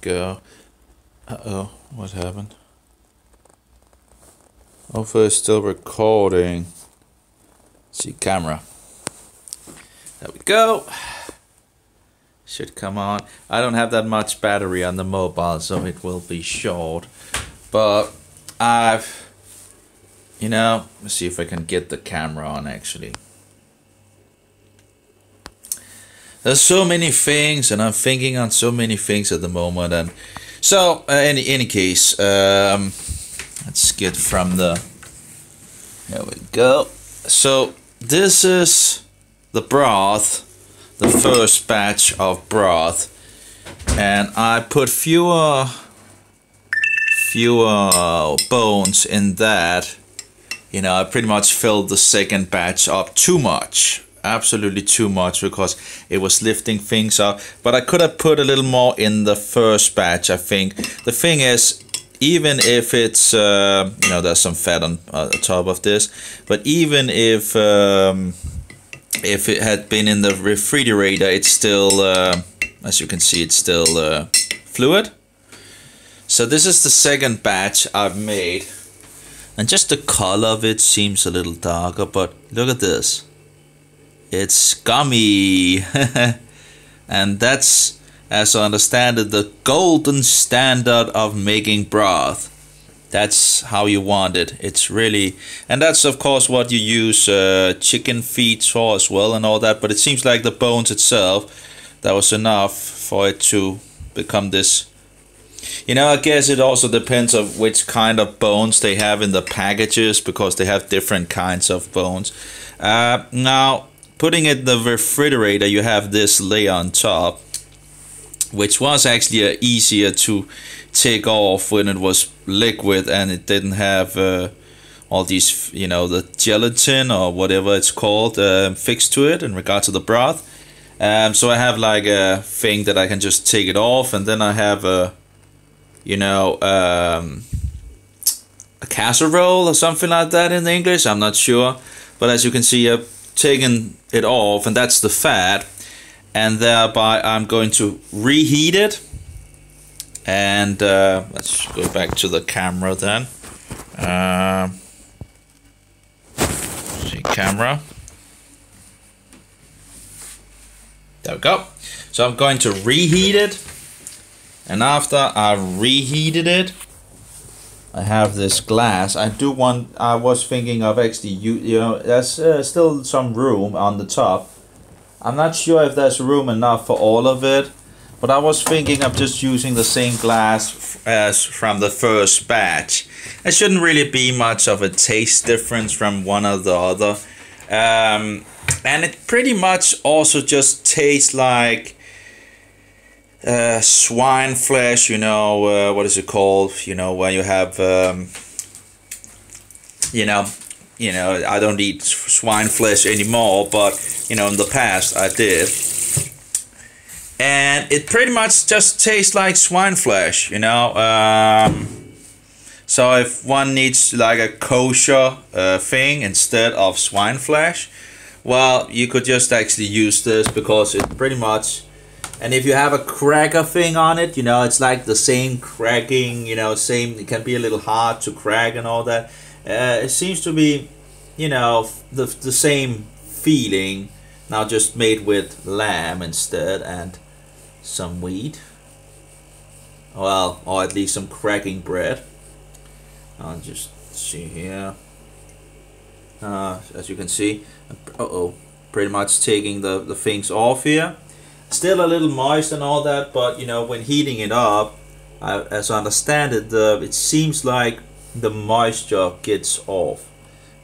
go. Uh-oh, what happened? Hopefully it's still recording. See camera. There we go. Should come on. I don't have that much battery on the mobile, so it will be short. But let's see if I can get the camera on actually. There's so many things, and I'm thinking on so many things at the moment. And so, any case, let's get from the. There we go. So this is the broth, the first batch of broth, and I put fewer bones in that. I pretty much filled the second batch up too much. Absolutely too much, because it was lifting things up, but I could have put a little more in the first batch. I think the thing is, even if it's there's some fat on the top of this, but even if it had been in the refrigerator, it's still as you can see, it's still fluid. So this is the second batch I've made, and just the color of it seems a little darker, but look at this. It's gummy. And that's, as I understand it, the golden standard of making broth. That's how you want it. It's really, and that's of course what you use chicken feet for as well and all that, but it seems like the bones itself, that was enough for it to become this. I guess it also depends on which kind of bones they have in the packages, because they have different kinds of bones. Now, putting it in the refrigerator, you have this layer on top, which was actually easier to take off when it was liquid and it didn't have all these, the gelatin or whatever it's called fixed to it in regard to the broth. So I have like a thing that I can just take it off, and then I have a casserole or something like that in English. I'm not sure, but as you can see, I've taken it off, and that's the fat, and thereby I'm going to reheat it. And let's go back to the camera then. See camera. There we go. So I'm going to reheat it, and after I've reheated it, I have this glass. I was thinking of actually, there's still some room on the top. I'm not sure if there's room enough for all of it, but I was thinking of just using the same glass as from the first batch. It shouldn't really be much of a taste difference from one or the other. And it pretty much also just tastes like swine flesh, what is it called? When you have, I don't eat swine flesh anymore, but, in the past I did. And it pretty much just tastes like swine flesh, So if one needs like a kosher thing instead of swine flesh, well, you could just actually use this, because it pretty much. And if you have a cracker thing on it, it's like the same cracking, same, it can be a little hard to crack and all that. It seems to be, the same feeling, now just made with lamb instead and some wheat. Well, or at least some cracking bread. I'll just see here. As you can see, pretty much taking the things off here. Still a little moist and all that, but when heating it up, as I understand it, it seems like the moisture gets off.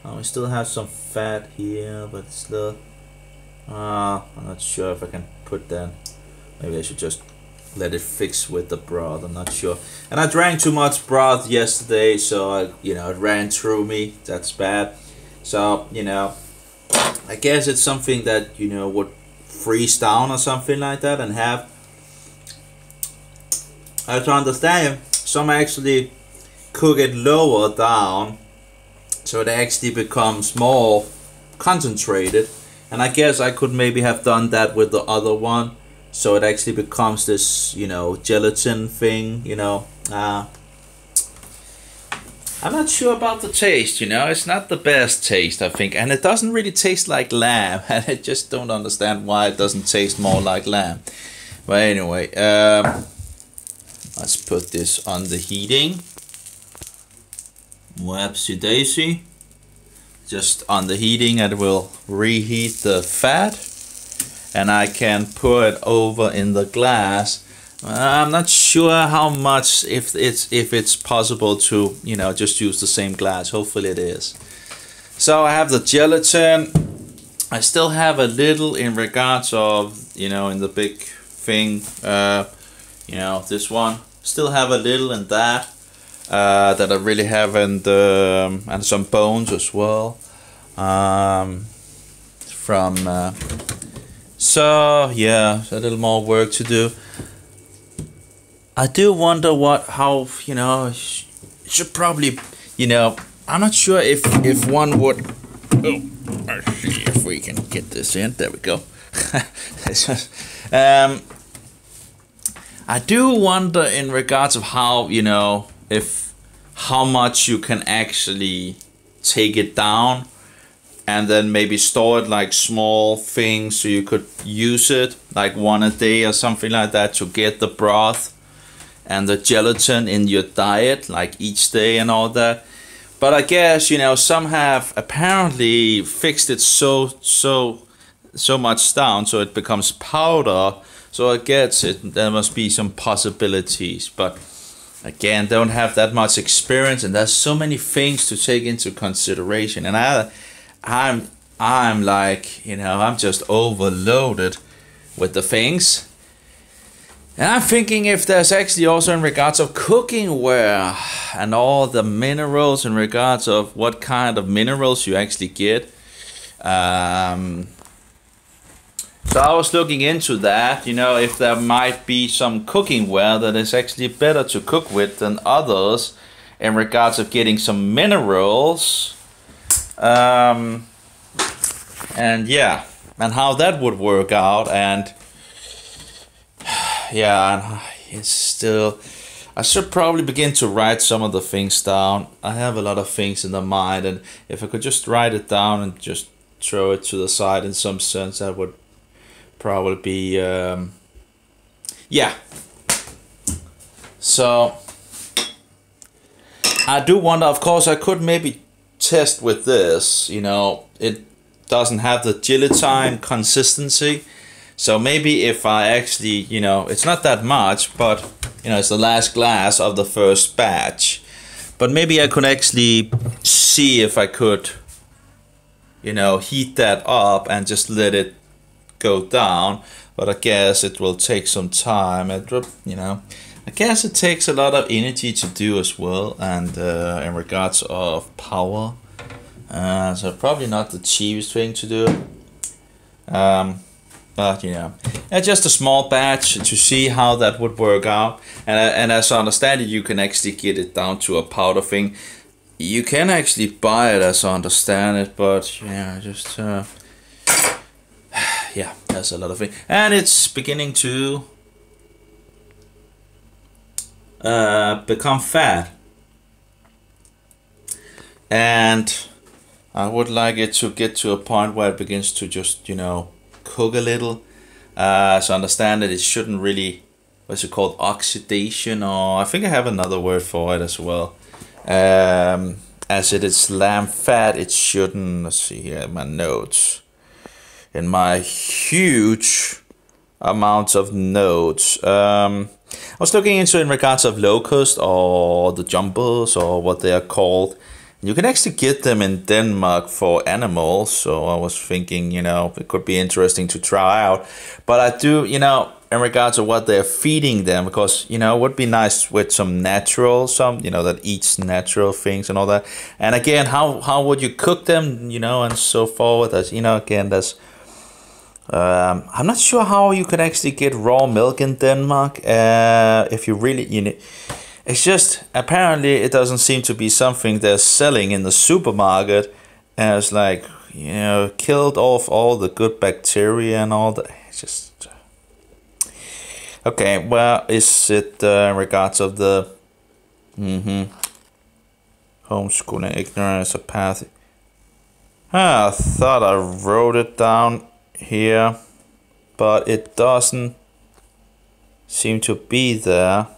We still have some fat here, but still, I'm not sure if I can put that. Maybe I should just let it fix with the broth. I'm not sure. And I drank too much broth yesterday, so it ran through me. That's bad. So I guess it's something that would freeze down or something like that, and have, as I understand, some actually cook it lower down so it actually becomes more concentrated. And I guess I could maybe have done that with the other one, so it actually becomes this, you know, gelatin thing, you know. I'm not sure about the taste, you know. It's not the best taste, I think, and it doesn't really taste like lamb, and I just don't understand why it doesn't taste more like lamb. But anyway, let's put this on the heating. Whoopsie daisy. Just on the heating, it will reheat the fat, and I can pour it over in the glass. I'm not sure how much, if it's possible to, you know, just use the same glass. Hopefully it is. So I have the gelatin. I still have a little in regards of, you know, in the big thing, you know, this one. Still have a little in that, that I really haven't, and some bones as well. So yeah, a little more work to do. I do wonder how, you know, it should probably, you know, I'm not sure if one would, oh, let's see if we can get this in, there we go. I do wonder in regards of how, you know, how much you can actually take it down and then maybe store it like small things so you could use it like one a day or something like that to get the broth and the gelatin in your diet like each day and all that. But I guess, you know, some have apparently fixed it so much down so it becomes powder. So I guess there must be some possibilities, but again, don't have that much experience, and there's so many things to take into consideration, and I'm like, you know, I'm just overloaded with the things. And I'm thinking if there's actually also in regards of cooking ware and all the minerals in regards of what kind of minerals you actually get. So I was looking into that, you know, if there might be some cooking ware that is actually better to cook with than others in regards of getting some minerals. And yeah, and how that would work out. And yeah, it's still, I should probably begin to write some of the things down. I have a lot of things in the mind, and if I could just write it down and just throw it to the side in some sense, that would probably be yeah. So I do wonder, of course I could maybe test with this, you know, it doesn't have the gelatin consistency, so maybe if I actually, you know, it's not that much, but you know, it's the last glass of the first batch, but maybe I could actually see if I could, you know, heat that up and just let it go down. But I guess it will take some time. You know, I guess it takes a lot of energy to do as well, and in regards of power, so probably not the cheapest thing to do. But you know, just a small batch to see how that would work out. And as I understand it, you can actually get it down to a powder thing. You can actually buy it, as I understand it, but yeah, just yeah, there's a lot of things, and it's beginning to become fat, and I would like it to get to a point where it begins to just, you know, cook a little. So I understand that it shouldn't really, what's it called, oxidation, or I think I have another word for it as well. As it is lamb fat, it shouldn't, let's see here, my notes. In my huge amounts of notes, I was looking into in regards of locust or the jumbos or what they are called. You can actually get them in Denmark for animals, so I was thinking, you know, it could be interesting to try out. But I do, you know, in regards to what they're feeding them, because, you know, it would be nice with some natural, you know, that eats natural things and all that. And again, how would you cook them, you know, and so forth. As you know, again, there's I'm not sure how you could actually get raw milk in Denmark. If you really, you know, it's just apparently it doesn't seem to be something they're selling in the supermarket. And it's like, you know, killed off all the good bacteria and all that. It's just, Okay, where is it in regards of the homeschooling, ignorance, apathy? I thought I wrote it down here, but it doesn't seem to be there.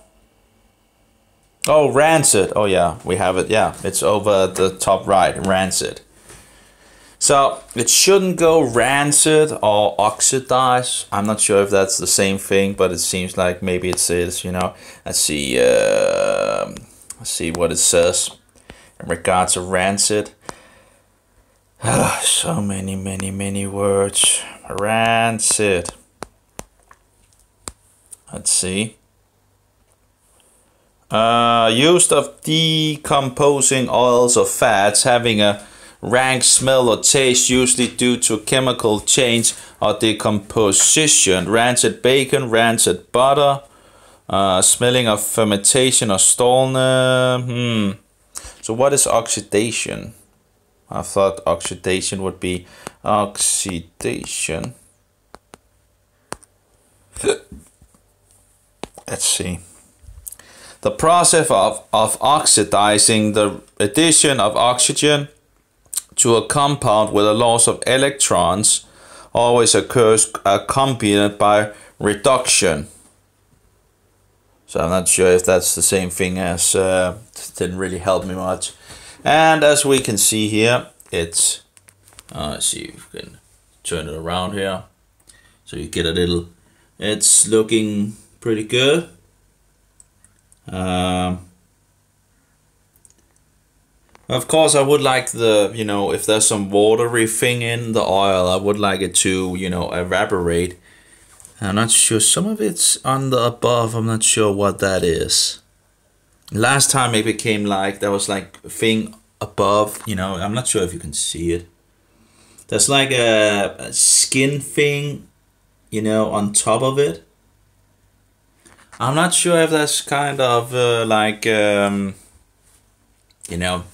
Oh, rancid. Oh yeah, we have it. Yeah, it's over at the top right, rancid. So it shouldn't go rancid or oxidize. I'm not sure if that's the same thing, but it seems like maybe it is, you know. Let's see what it says in regards to rancid. So many words. Rancid. Let's see. Used of decomposing oils or fats having a rank smell or taste, usually due to chemical change or decomposition. Rancid bacon, rancid butter, smelling of fermentation or stallness. So what is oxidation? I thought oxidation would be oxidation. Let's see. The process of oxidizing, the addition of oxygen to a compound with a loss of electrons, always occurs accompanied by reduction. So I'm not sure if that's the same thing as, didn't really help me much. And as we can see here, it's, let's see if we can turn it around here. So you get a little, it's looking pretty good. Of course, I would like the, you know, if there's some watery thing in the oil, I would like it to, you know, evaporate. I'm not sure, some of it's on the above, I'm not sure what that is. Last time it became like, there was like a thing above, you know, I'm not sure if you can see it. There's like a skin thing, you know, on top of it. I'm not sure if that's kind of like, you know,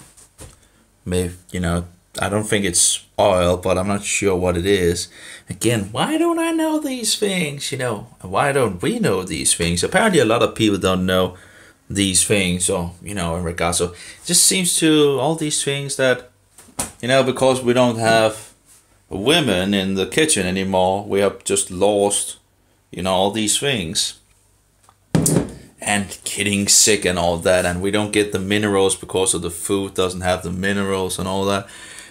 maybe, you know, I don't think it's oil, but I'm not sure what it is. Again, why don't I know these things, you know? Why don't we know these things? Apparently a lot of people don't know these things, or, you know, in regards to, it just seems to all these things that, you know, because we don't have women in the kitchen anymore, we have just lost, you know, all these things. And getting sick and all that, and we don't get the minerals because of the food doesn't have the minerals and all that.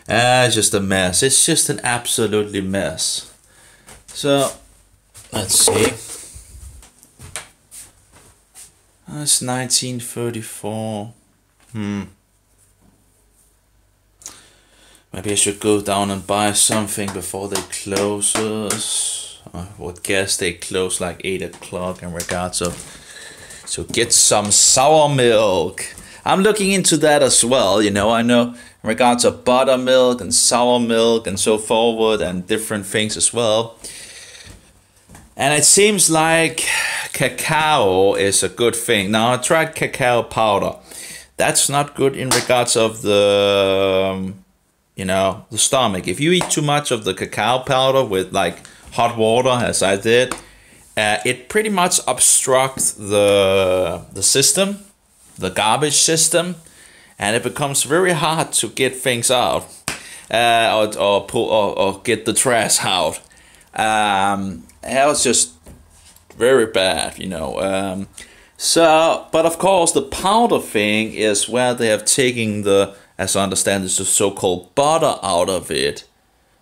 It's just a mess. It's just an absolutely mess. So let's see. It's 1934. Maybe I should go down and buy something before they close us. I would guess they close like 8 o'clock in regards of. So get some sour milk. I'm looking into that as well, you know. I know in regards of buttermilk and sour milk and so forward and different things as well. And it seems like cacao is a good thing. Now I tried cacao powder. That's not good in regards of the, you know, the stomach. If you eat too much of the cacao powder with like hot water, as I did, it pretty much obstructs the system, the garbage system, and it becomes very hard to get things out, or get the trash out. It was just very bad, you know. So, but of course, the powder thing is where they have taken the, as I understand, it's the so-called butter out of it.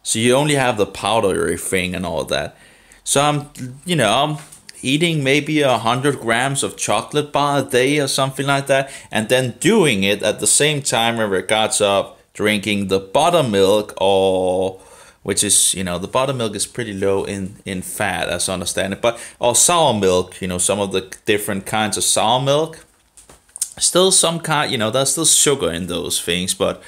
So you only have the powdery thing and all that. So I'm, you know, I'm eating maybe 100 grams of chocolate bar a day or something like that, and then doing it at the same time in regards of drinking the buttermilk, or which is, you know, the buttermilk is pretty low in fat, as I understand it, but or sour milk, you know, some of the different kinds of sour milk, still some kind, you know, there's still sugar in those things, but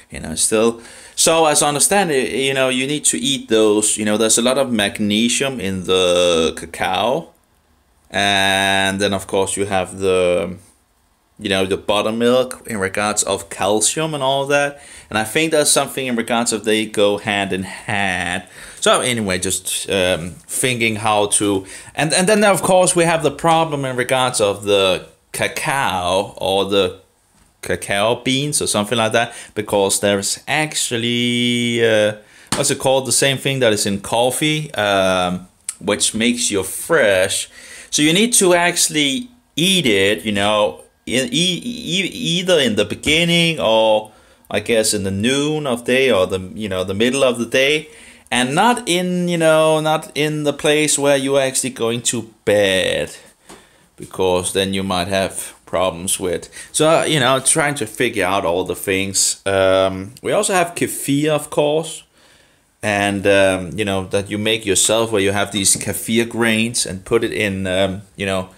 you know, still. So as I understand it, you know, you need to eat those, you know, there's a lot of magnesium in the cacao. And then of course you have the you know, the buttermilk in regards of calcium and all that. And I think that's something in regards of they go hand in hand. So anyway, just thinking how to, and then of course we have the problem in regards of the cacao or the cacao beans or something like that, because there's actually what's it called, the same thing that is in coffee, which makes you fresh. So you need to actually eat it, you know, either in the beginning or I guess in the noon of day or the, you know, the middle of the day, and not in, you know, not in the place where you're actually going to bed, because then you might have problems with. So, you know, trying to figure out all the things. We also have kefir, of course, and you know, that you make yourself, where you have these kefir grains and put it in, you know,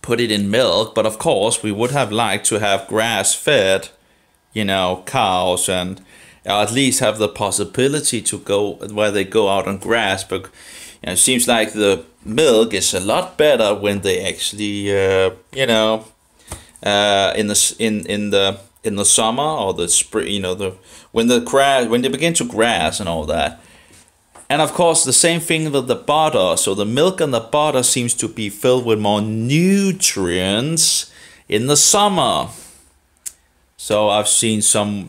put it in milk. But of course, we would have liked to have grass-fed, you know, cows, and at least have the possibility to go where they go out on grass. But you know, it seems like the milk is a lot better when they actually, you know, in the summer or the spring, you know, when they begin to grass and all that. And of course, the same thing with the butter. So the milk and the butter seems to be filled with more nutrients in the summer. So I've seen some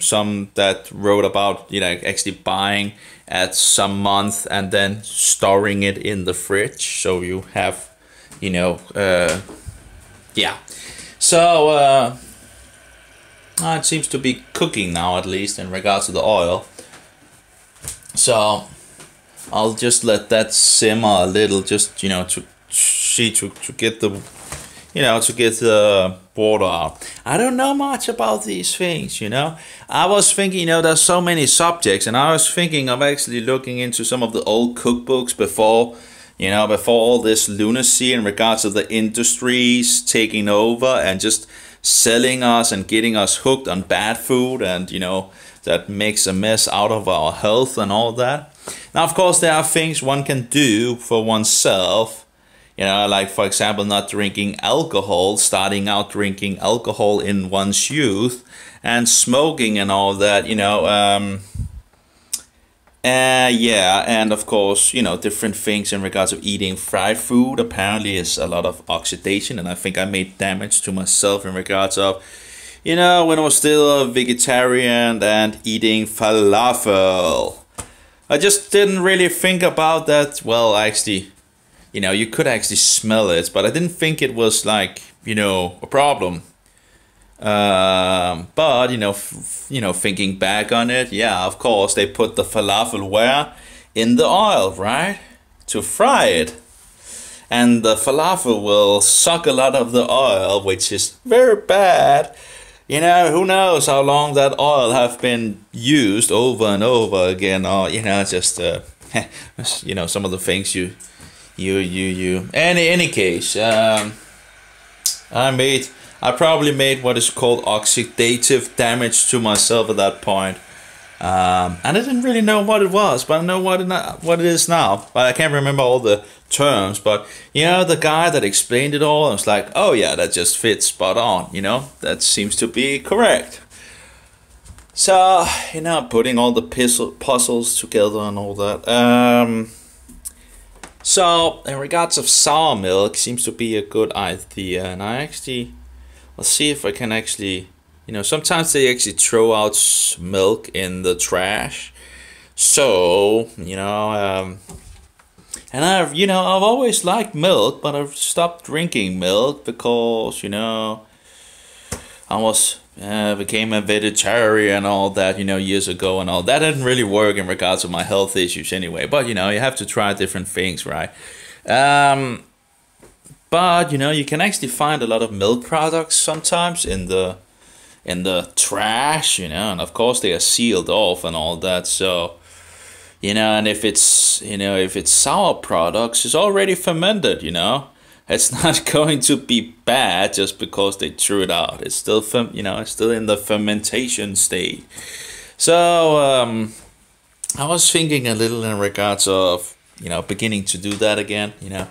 that wrote about, you know, actually buying at some month and then storing it in the fridge. So you have, you know, yeah. So it seems to be cooking now, at least in regards to the oil. So I'll just let that simmer a little, just, you know, to see, to get the, you know, to get the water out. I don't know much about these things, you know. I was thinking, you know, there's so many subjects, and I was thinking of actually looking into some of the old cookbooks before, you know, before all this lunacy in regards to the industries taking over and just selling us and getting us hooked on bad food, and, you know, that makes a mess out of our health and all that. Now, of course, there are things one can do for oneself. You know, like, for example, not drinking alcohol, starting out drinking alcohol in one's youth, and smoking and all that, you know. Yeah, and of course, you know, different things in regards of eating fried food. Apparently, is a lot of oxidation, and I think I made damage to myself in regards of, you know, when I was still a vegetarian and eating falafel. I just didn't really think about that. Well, actually, you know, you could actually smell it, but I didn't think it was like, you know, a problem. But you know, thinking back on it, yeah, of course they put the falafel where? In the oil, right? To fry it. And the falafel will suck a lot of the oil, which is very bad. You know, who knows how long that oil have been used over and over again, or, you know, just you know, some of the things you any case, I probably made what is called oxidative damage to myself at that point. And I didn't really know what it was, but I know what it is now. But I can't remember all the terms. But, you know, the guy that explained it all, I was like, oh yeah, that just fits spot on, you know. That seems to be correct. So, you know, putting all the puzzles together and all that. So, in regards of sour milk, seems to be a good idea. And I actually, let's see if I can actually, you know, sometimes they actually throw out milk in the trash. So, you know, and I've always liked milk, but I've stopped drinking milk because, you know, I became a vegetarian and all that, you know, years ago and all. That didn't really work in regards to my health issues anyway. But, you know, you have to try different things, right? But, you know, you can actually find a lot of milk products sometimes in the trash, you know, and of course they are sealed off and all that. So, you know, and if it's, you know, if it's sour products, it's already fermented, you know. It's not going to be bad just because they threw it out. It's still, you know, it's still in the fermentation state. So, I was thinking a little in regards of, you know, beginning to do that again, you know.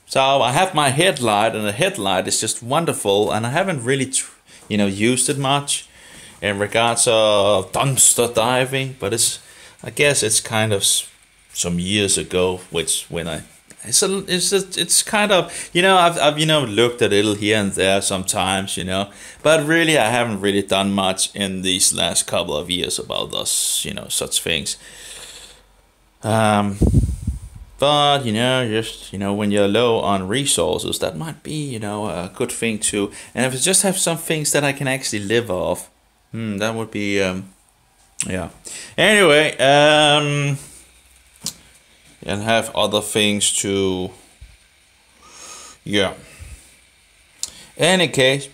So I have my headlight, and the headlight is just wonderful, and I haven't really, used it much in regards of dumpster diving, but I guess it's kind of some years ago, it's kind of, I've looked a little here and there sometimes, but really I haven't really done much in these last couple of years about those, such things. But, when you're low on resources, that might be, a good thing too. And if I just have some things that I can actually live off, that would be, yeah. Anyway, and have other things to, yeah. Any case,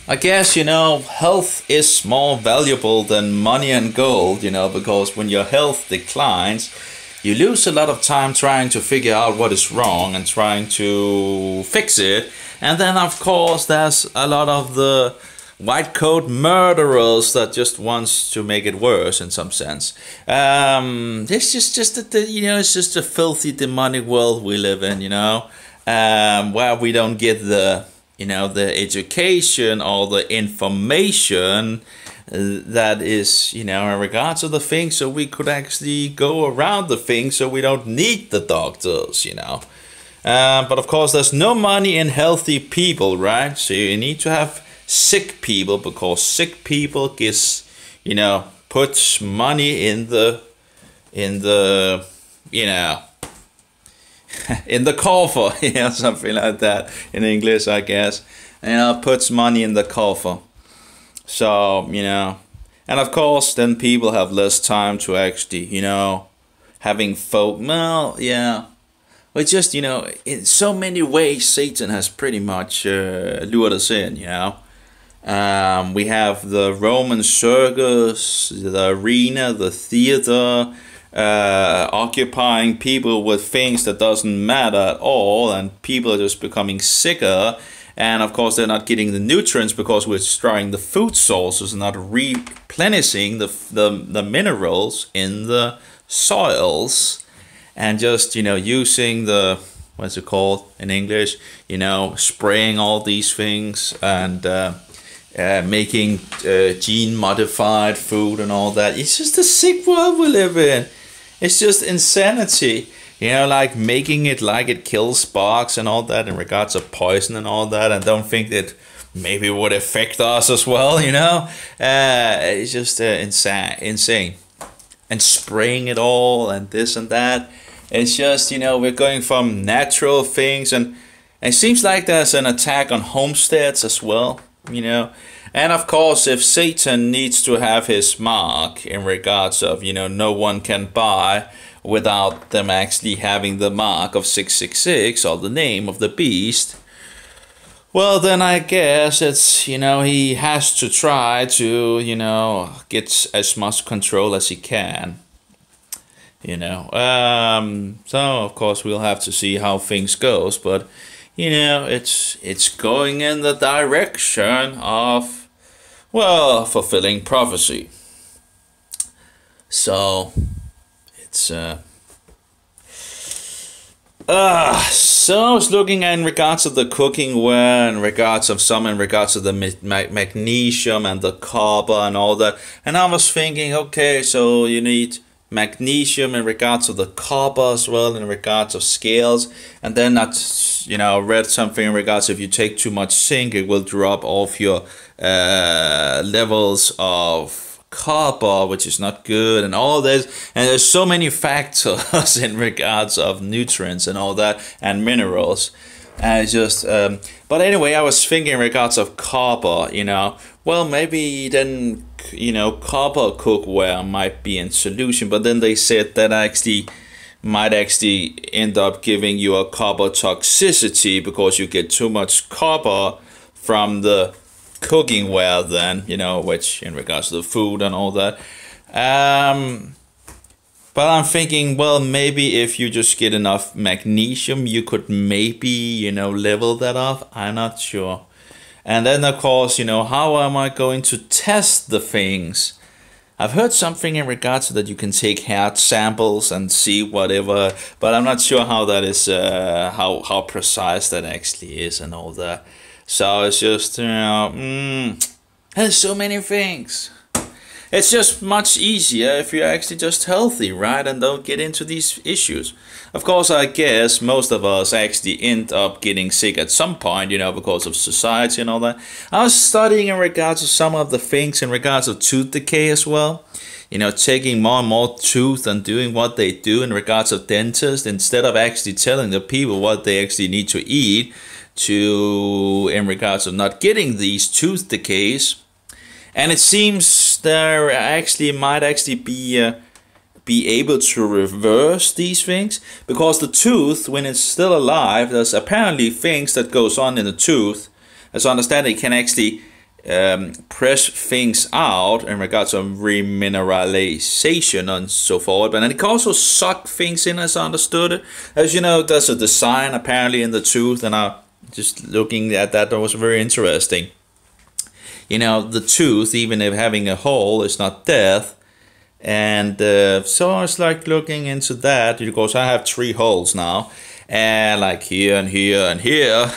I guess, health is more valuable than money and gold, because when your health declines, you lose a lot of time trying to figure out what is wrong and trying to fix it. And then, of course, there's a lot of the white coat murderers that just wants to make it worse in some sense. This is just it's just a filthy, demonic world we live in, where we don't get the education or the information that is, in regards to the things, so we could actually go around the things, so we don't need the doctors, But of course, there's no money in healthy people, right? So you need to have sick people, because sick people puts money in the in the coffer, something like that in English, I guess. Puts money in the coffer. So, and of course, then people have less time to actually, having folk. Well, yeah. But just, in so many ways, Satan has pretty much lured us in, we have the Roman circus, the arena, the theater, occupying people with things that doesn't matter at all, and people are just becoming sicker. And of course, they're not getting the nutrients because we're destroying the food sources and not replenishing the minerals in the soils, and just using the, what's it called in English, spraying all these things and making gene modified food and all that. It's just a sick world we live in. It's just insanity, like making it like it kills bugs and all that in regards of poison and all that, and don't think that maybe it would affect us as well, It's just insane. And spraying it all and this and that. It's just, we're going from natural things, and it seems like there's an attack on homesteads as well, And of course, if Satan needs to have his mark in regards of, no one can buy without them actually having the mark of 666 or the name of the beast, well, then I guess it's, he has to try to, get as much control as he can. So of course we'll have to see how things goes, but it's going in the direction of, well, fulfilling prophecy. So it's so I was looking in regards of the cooking ware, in regards of the magnesium and the copper and all that, and I was thinking, okay, so you need magnesium in regards of the copper as well, in regards of scales, and then that's, I read something in regards if you take too much zinc, it will drop off your levels of copper, which is not good, and all this, and there's so many factors in regards of nutrients and all that, and minerals, and it's just but anyway, I was thinking in regards of copper, well, maybe then, copper cookware might be in solution, but then they said that might actually end up giving you a copper toxicity, because you get too much copper from the cooking ware then, which in regards to the food and all that. But I'm thinking, well, maybe if you just get enough magnesium, you could maybe, level that off. I'm not sure. And then, of course, how am I going to test the things? I've heard something in regards to that you can take hair samples and see whatever, but I'm not sure how that is, how precise that actually is and all that. So it's just, you know, there's so many things. It's just much easier if you're actually just healthy, right? And don't get into these issues. Of course, I guess most of us actually end up getting sick at some point, you know, because of society and all that. I was studying in regards to some of the things in regards of tooth decay as well. You know, taking more and more tooth and doing what they do in regards of dentists instead of actually telling the people what they actually need to eat in regards of not getting these tooth decays. And it seems there actually might actually be able to reverse these things, because the tooth, when it's still alive, there's apparently things that goes on in the tooth. As I understand, it can actually press things out in regards to remineralization and so forth. But then it can also suck things in, as I understood it. As you know, there's a design apparently in the tooth, and I just looking at that was very interesting. You know, the tooth, even if having a hole, is not death. And so I was like looking into that, because I have 3 holes now, and like here and here and here.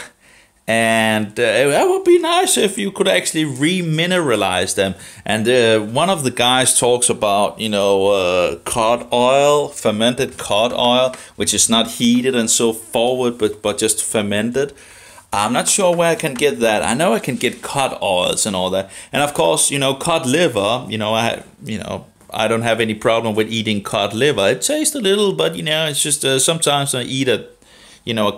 And that would be nice if you could actually remineralize them. And one of the guys talks about, you know, cod oil, fermented cod oil, which is not heated and so forward, but just fermented. I'm not sure where I can get that. I know I can get cod oils and all that. And of course, you know, cod liver, you know, I don't have any problem with eating cod liver. It tastes a little, but you know, it's just sometimes I eat a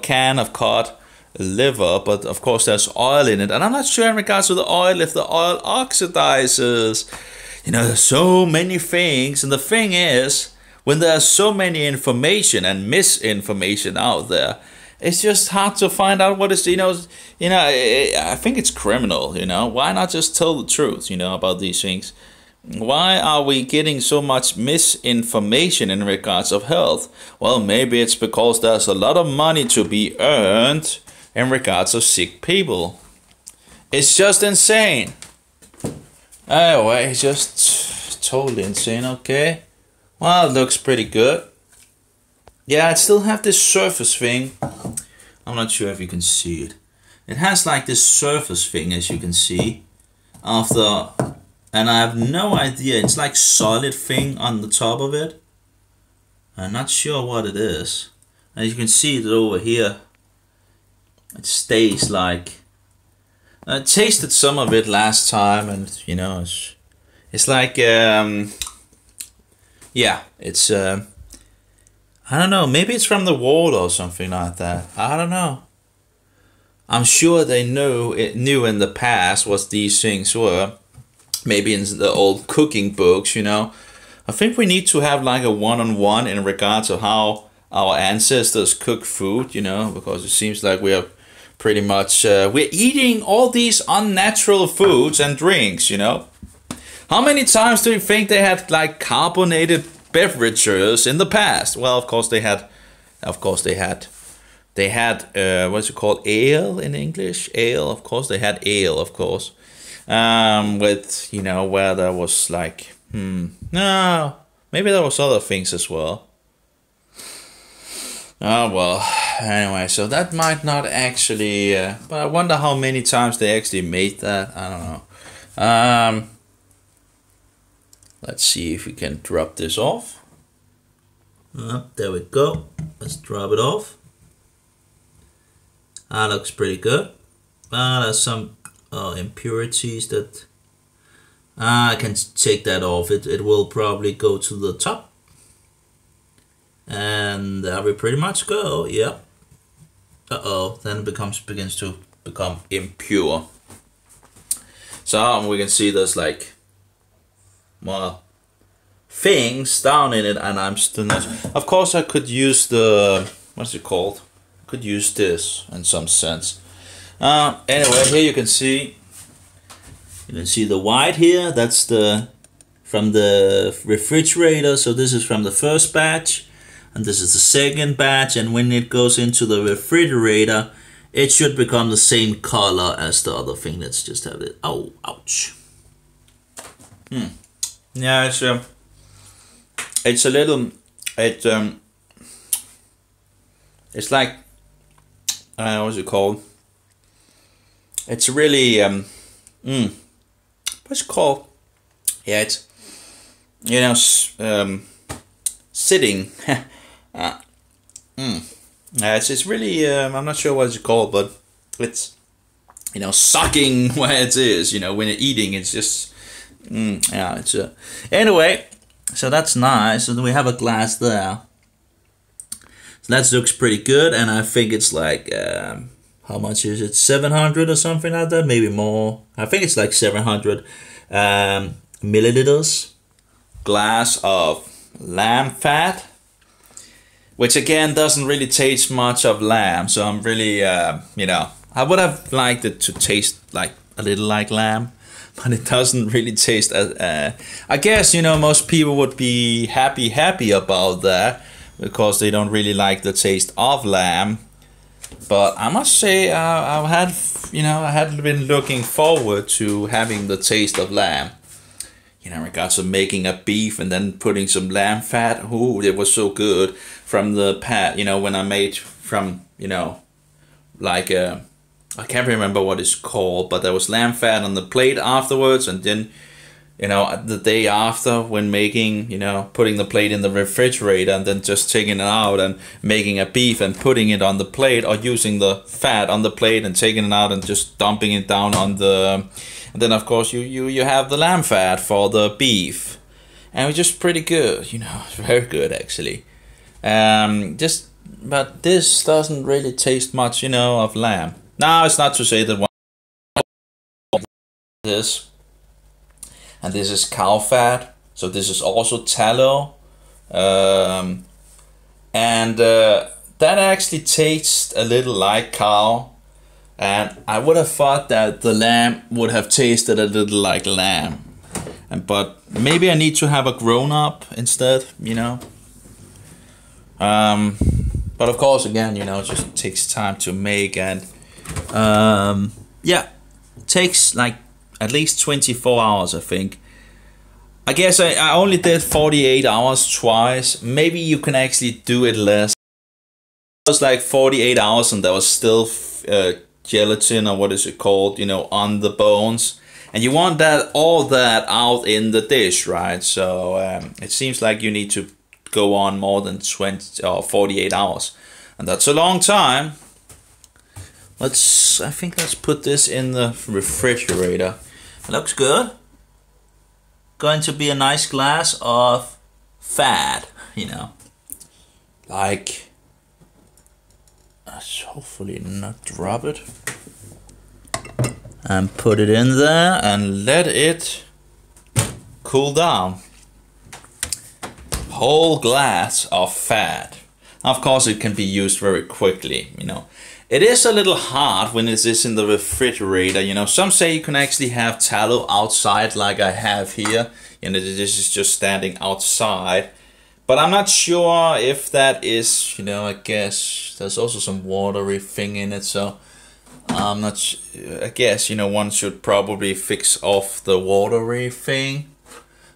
can of cod liver, but of course there's oil in it. And I'm not sure in regards to the oil if the oil oxidizes. You know, there's so many things. And the thing is, when there's so many information and misinformation out there, it's just hard to find out what is, you know, I think it's criminal, you know. Why not just tell the truth, you know, about these things? Why are we getting so much misinformation in regards of health? Well, maybe it's because there's a lot of money to be earned in regards of sick people. It's just insane. Anyway, it's just totally insane, okay? Well, it looks pretty good. Yeah, it still have this surface thing. I'm not sure if you can see it. It has like this surface thing, as you can see. And I have no idea. It's like solid thing on the top of it. I'm not sure what it is. As you can see it over here. It stays like. I tasted some of it last time, and you know, it's like yeah, it's I don't know, maybe it's from the wall or something like that. I don't know. I'm sure they knew in the past what these things were. Maybe in the old cooking books, you know. I think we need to have like a one-on-one in regards to how our ancestors cook food, you know, because it seems like we are pretty much, we're eating all these unnatural foods and drinks, you know. How many times do you think they had like carbonated beverages in the past? Well, of course they had what's it called, ale in English? Ale, of course they had ale, of course. With, you know, where there was like, no, maybe there was other things as well. Oh well, anyway, so that might not actually, but I wonder how many times they actually made that. I don't know. Let's see if we can drop this off. There we go. Let's drop it off. That looks pretty good. There's some impurities that I can take that off. It will probably go to the top. And there we pretty much go. Yep. Then it begins to become impure. So we can see there's like more things down in it, and I'm still not. Of course, I could use the, what's it called? I could use this in some sense. Anyway, here you can see the white here. That's from the refrigerator. So this is from the first batch, and this is the second batch. And when it goes into the refrigerator, it should become the same color as the other thing. Let's just have it. Oh, ouch. Yeah, it's a little, it's like, what's it called? It's really, what's it called? Yeah, it's, you know, sitting. Yeah, it's really, I'm not sure what it's called, but it's, you know, sucking where it is, you know, when you're eating, it's just, yeah, it's, anyway, so that's nice, and we have a glass there. So that looks pretty good, and I think it's like, how much is it, 700 or something like that, maybe more. I think it's like 700 milliliters glass of lamb fat, which again doesn't really taste much of lamb, so I'm really, you know, I would have liked it to taste like a little like lamb, but it doesn't really taste as, I guess, you know, most people would be happy about that, because they don't really like the taste of lamb. But I must say, I had been looking forward to having the taste of lamb. You know, in regards to making a beef and then putting some lamb fat. Ooh, it was so good from the pat. You know, when I made from, you know, like I can't remember what it's called, but there was lamb fat on the plate afterwards, and then, you know, the day after when making, you know, putting the plate in the refrigerator and then just taking it out and making a beef and putting it on the plate, or using the fat on the plate and taking it out and just dumping it down on the, and then of course you have the lamb fat for the beef, and it was just pretty good, you know, very good actually. But this doesn't really taste much, you know, of lamb. Now, it's not to say that one this, and this is cow fat, so this is also tallow, and that actually tastes a little like cow, and I would have thought that the lamb would have tasted a little like lamb, but maybe I need to have a grown-up instead, you know. But of course, again, you know, it just takes time to make, and yeah, it takes like at least 24 hours, I think. I guess I only did 48 hours twice. Maybe you can actually do it less. It was like 48 hours and there was still gelatin, or what is it called, you know, on the bones. And you want that, all that out in the dish, right? So it seems like you need to go on more than 20 or 48 hours. And that's a long time. I think let's put this in the refrigerator. It looks good. Going to be a nice glass of fat, you know. Like, let's hopefully not drop it. And put it in there and let it cool down. Whole glass of fat. Of course, it can be used very quickly, you know. It is a little hard when it is in the refrigerator, you know. Some say you can actually have tallow outside like I have here. And this is just standing outside. But I'm not sure if that is, you know, I guess there's also some watery thing in it. So I'm not, I guess, you know, one should probably fix off the watery thing.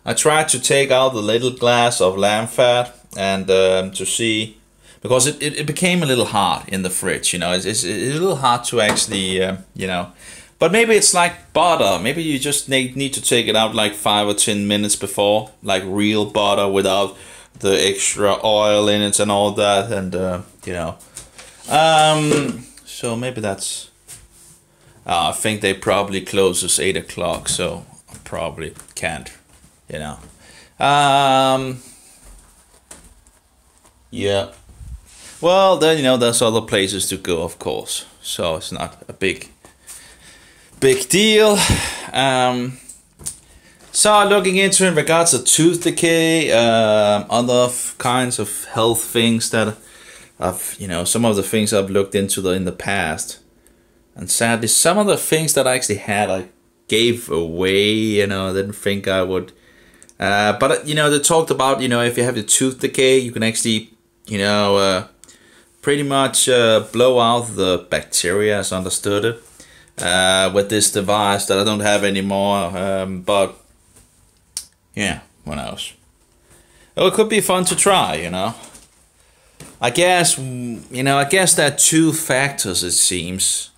I tried to take out the little glass of lamb fat and to see, because it became a little hard in the fridge, you know. It's a little hard to actually, you know. But maybe it's like butter. Maybe you just need to take it out like 5 or 10 minutes before, like real butter without the extra oil in it and all that, and you know. So maybe that's. I think they probably close at 8 o'clock, so I probably can't, you know. Yeah. Well, then, you know, there's other places to go, of course. So it's not a big deal. So looking into in regards to tooth decay, other kinds of health things that I've, you know, some of the things I've looked into in the past, and sadly some of the things that I actually had I gave away, you know. I didn't think I would, but you know, they talked about, you know, if you have the tooth decay, you can actually, you know, pretty much blow out the bacteria, as understood it, with this device that I don't have anymore, but yeah, Who knows? Oh, it could be fun to try, you know. I guess, I guess there are two factors, it seems.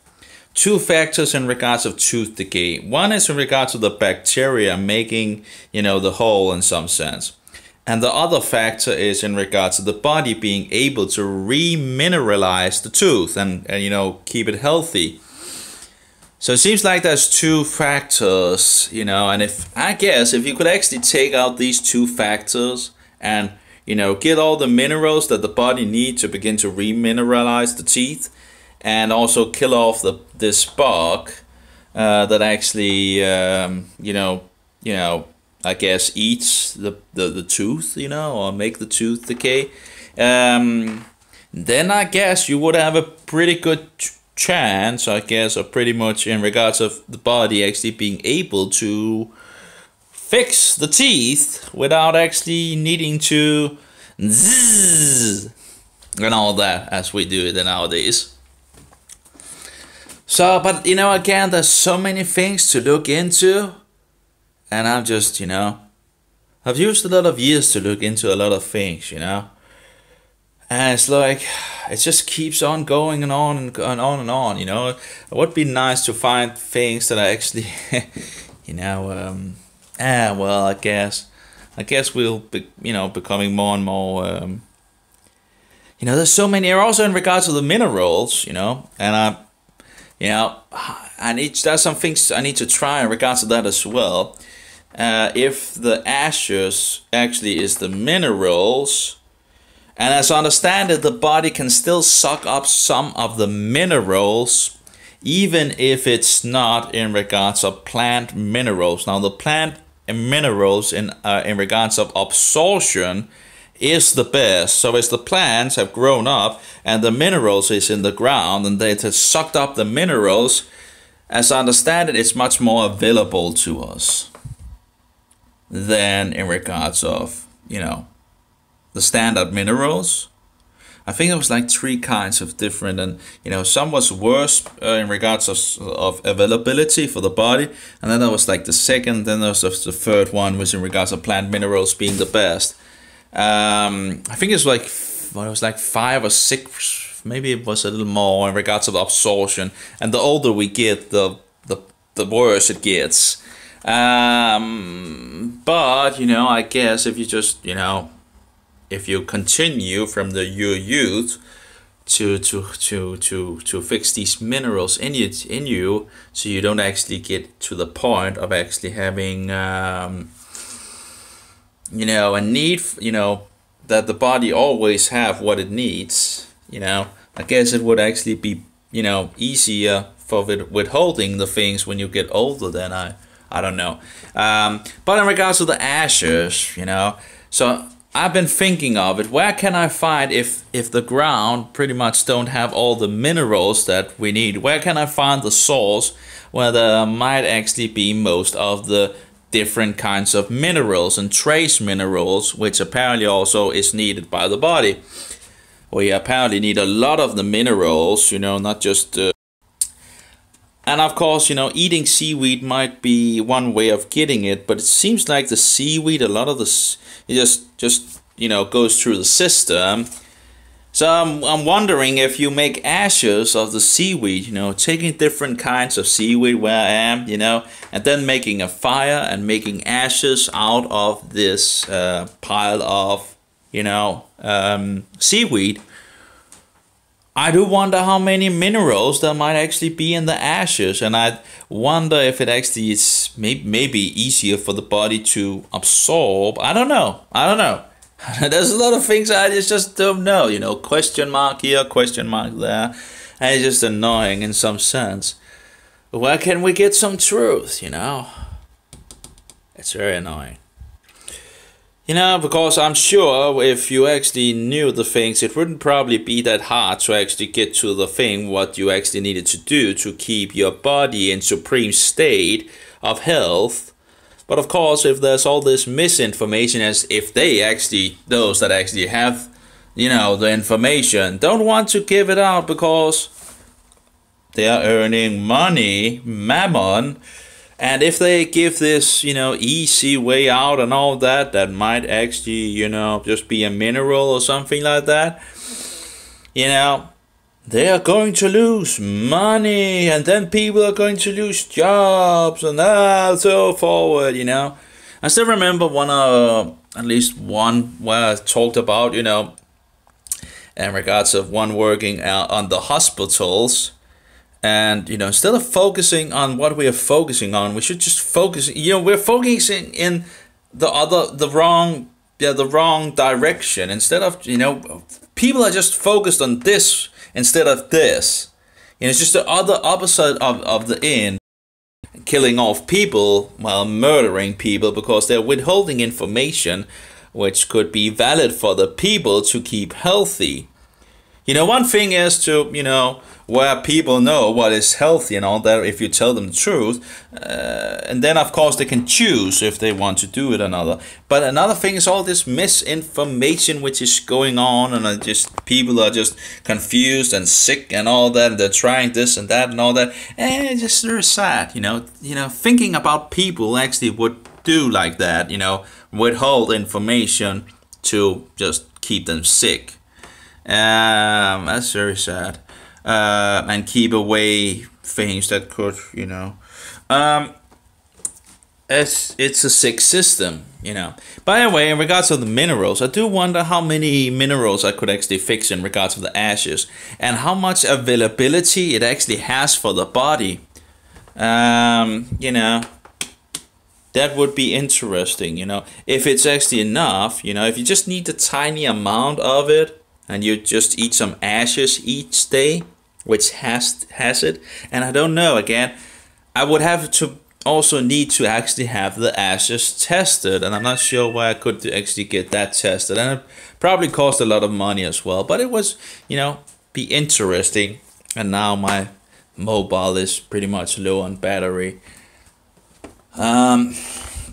Two factors in regards of tooth decay. One is in regards to the bacteria making, the hole in some sense. And the other factor is in regards to the body being able to remineralize the tooth and keep it healthy. So it seems like there's two factors, and if you could actually take out these two factors and, get all the minerals that the body needs to begin to remineralize the teeth, and also kill off this bug that actually, I guess eats the tooth, or make the tooth decay, then I guess you would have a pretty good chance, I guess, or pretty much in regards of the body actually being able to fix the teeth without actually needing to zzz and all that as we do it nowadays. So, but again, there's so many things to look into, and I'm just, I've used a lot of years to look into a lot of things, and it's like, it just keeps on going and on and on and on, It would be nice to find things that are actually, well, I guess we'll be, becoming more and more, there's so many, also in regards to the minerals, and there's some things I need to try in regards to that as well. If the ashes actually is the minerals, and as I understand it, the body can still suck up some of the minerals, even if it's not in regards of plant minerals. Now, the plant minerals in regards of absorption is the best. So as the plants have grown up and the minerals is in the ground and they have sucked up the minerals, as I understand it, it's much more available to us than in regards of, the standard minerals. I think it was like 3 kinds of different, and some was worse in regards of availability for the body, and then there was like the second, then there was the third one was in regards of plant minerals being the best. I think it was like 5 or 6, maybe it was a little more in regards of absorption, and the older we get, the worse it gets. But I guess if you just if you continue from your youth to fix these minerals in you, so you don't actually get to the point of actually having a need, that the body always have what it needs, I guess it would actually be, easier for withholding the things when you get older. Then I don't know. But in regards to the ashes, so I've been thinking of it. Where can I find, if the ground pretty much don't have all the minerals that we need, where can I find the source where there might actually be most of the different kinds of minerals and trace minerals, which apparently also is needed by the body? We apparently need a lot of the minerals, not just... And of course, eating seaweed might be one way of getting it, but it seems like the seaweed, a lot of this, it just goes through the system. So I'm wondering if you make ashes of the seaweed, taking different kinds of seaweed where I am, and then making a fire and making ashes out of this pile of, seaweed. I do wonder how many minerals there might actually be in the ashes, and I wonder if it actually is maybe easier for the body to absorb. I don't know. There's a lot of things I just don't know. Question mark here, question mark there, and it's just annoying in some sense. Where can we get some truth? It's very annoying. Because I'm sure if you actually knew the things, it wouldn't probably be that hard to actually get to the thing what you actually needed to do to keep your body in supreme state of health. But of course, if there's all this misinformation, as if those that actually have, the information, don't want to give it out because they are earning money, mammon, And if they give this, you know, easy way out and all that, that might actually, you know, just be a mineral or something like that, you know, they are going to lose money, and then people are going to lose jobs, and so forward, you know. I still remember at least one where I talked about, you know, in regards of one working out on the hospitals. And, you know, instead of focusing on what we are focusing on, we should just focus, you know, we're focusing in the wrong direction. Instead of, you know, people are just focused on this instead of this. You know, it's just the other opposite of the end. Killing off people while murdering people because they're withholding information which could be valid for the people to keep healthy. You know, one thing is to, you know, where people know what is healthy and all that if you tell them the truth. And then, of course, they can choose if they want to do it or not. But another thing is all this misinformation which is going on, and people are just confused and sick and all that. And they're trying this and that and all that. And it's just very sad, you know. Thinking about people actually would do like that, you know, withhold information to just keep them sick. That's very sad. And keep away things that could, you know, it's a sick system, you know. By the way, in regards to the minerals, I do wonder how many minerals I could actually fix in regards to the ashes, and how much availability it actually has for the body. You know, that would be interesting, you know, if it's actually enough, you know, if you just need a tiny amount of it, and you just eat some ashes each day, which has it. And I don't know, again, I would have to also need to actually have the ashes tested, and I'm not sure where I could actually get that tested, and it probably cost a lot of money as well, but it was, you know, be interesting. And now my mobile is pretty much low on battery.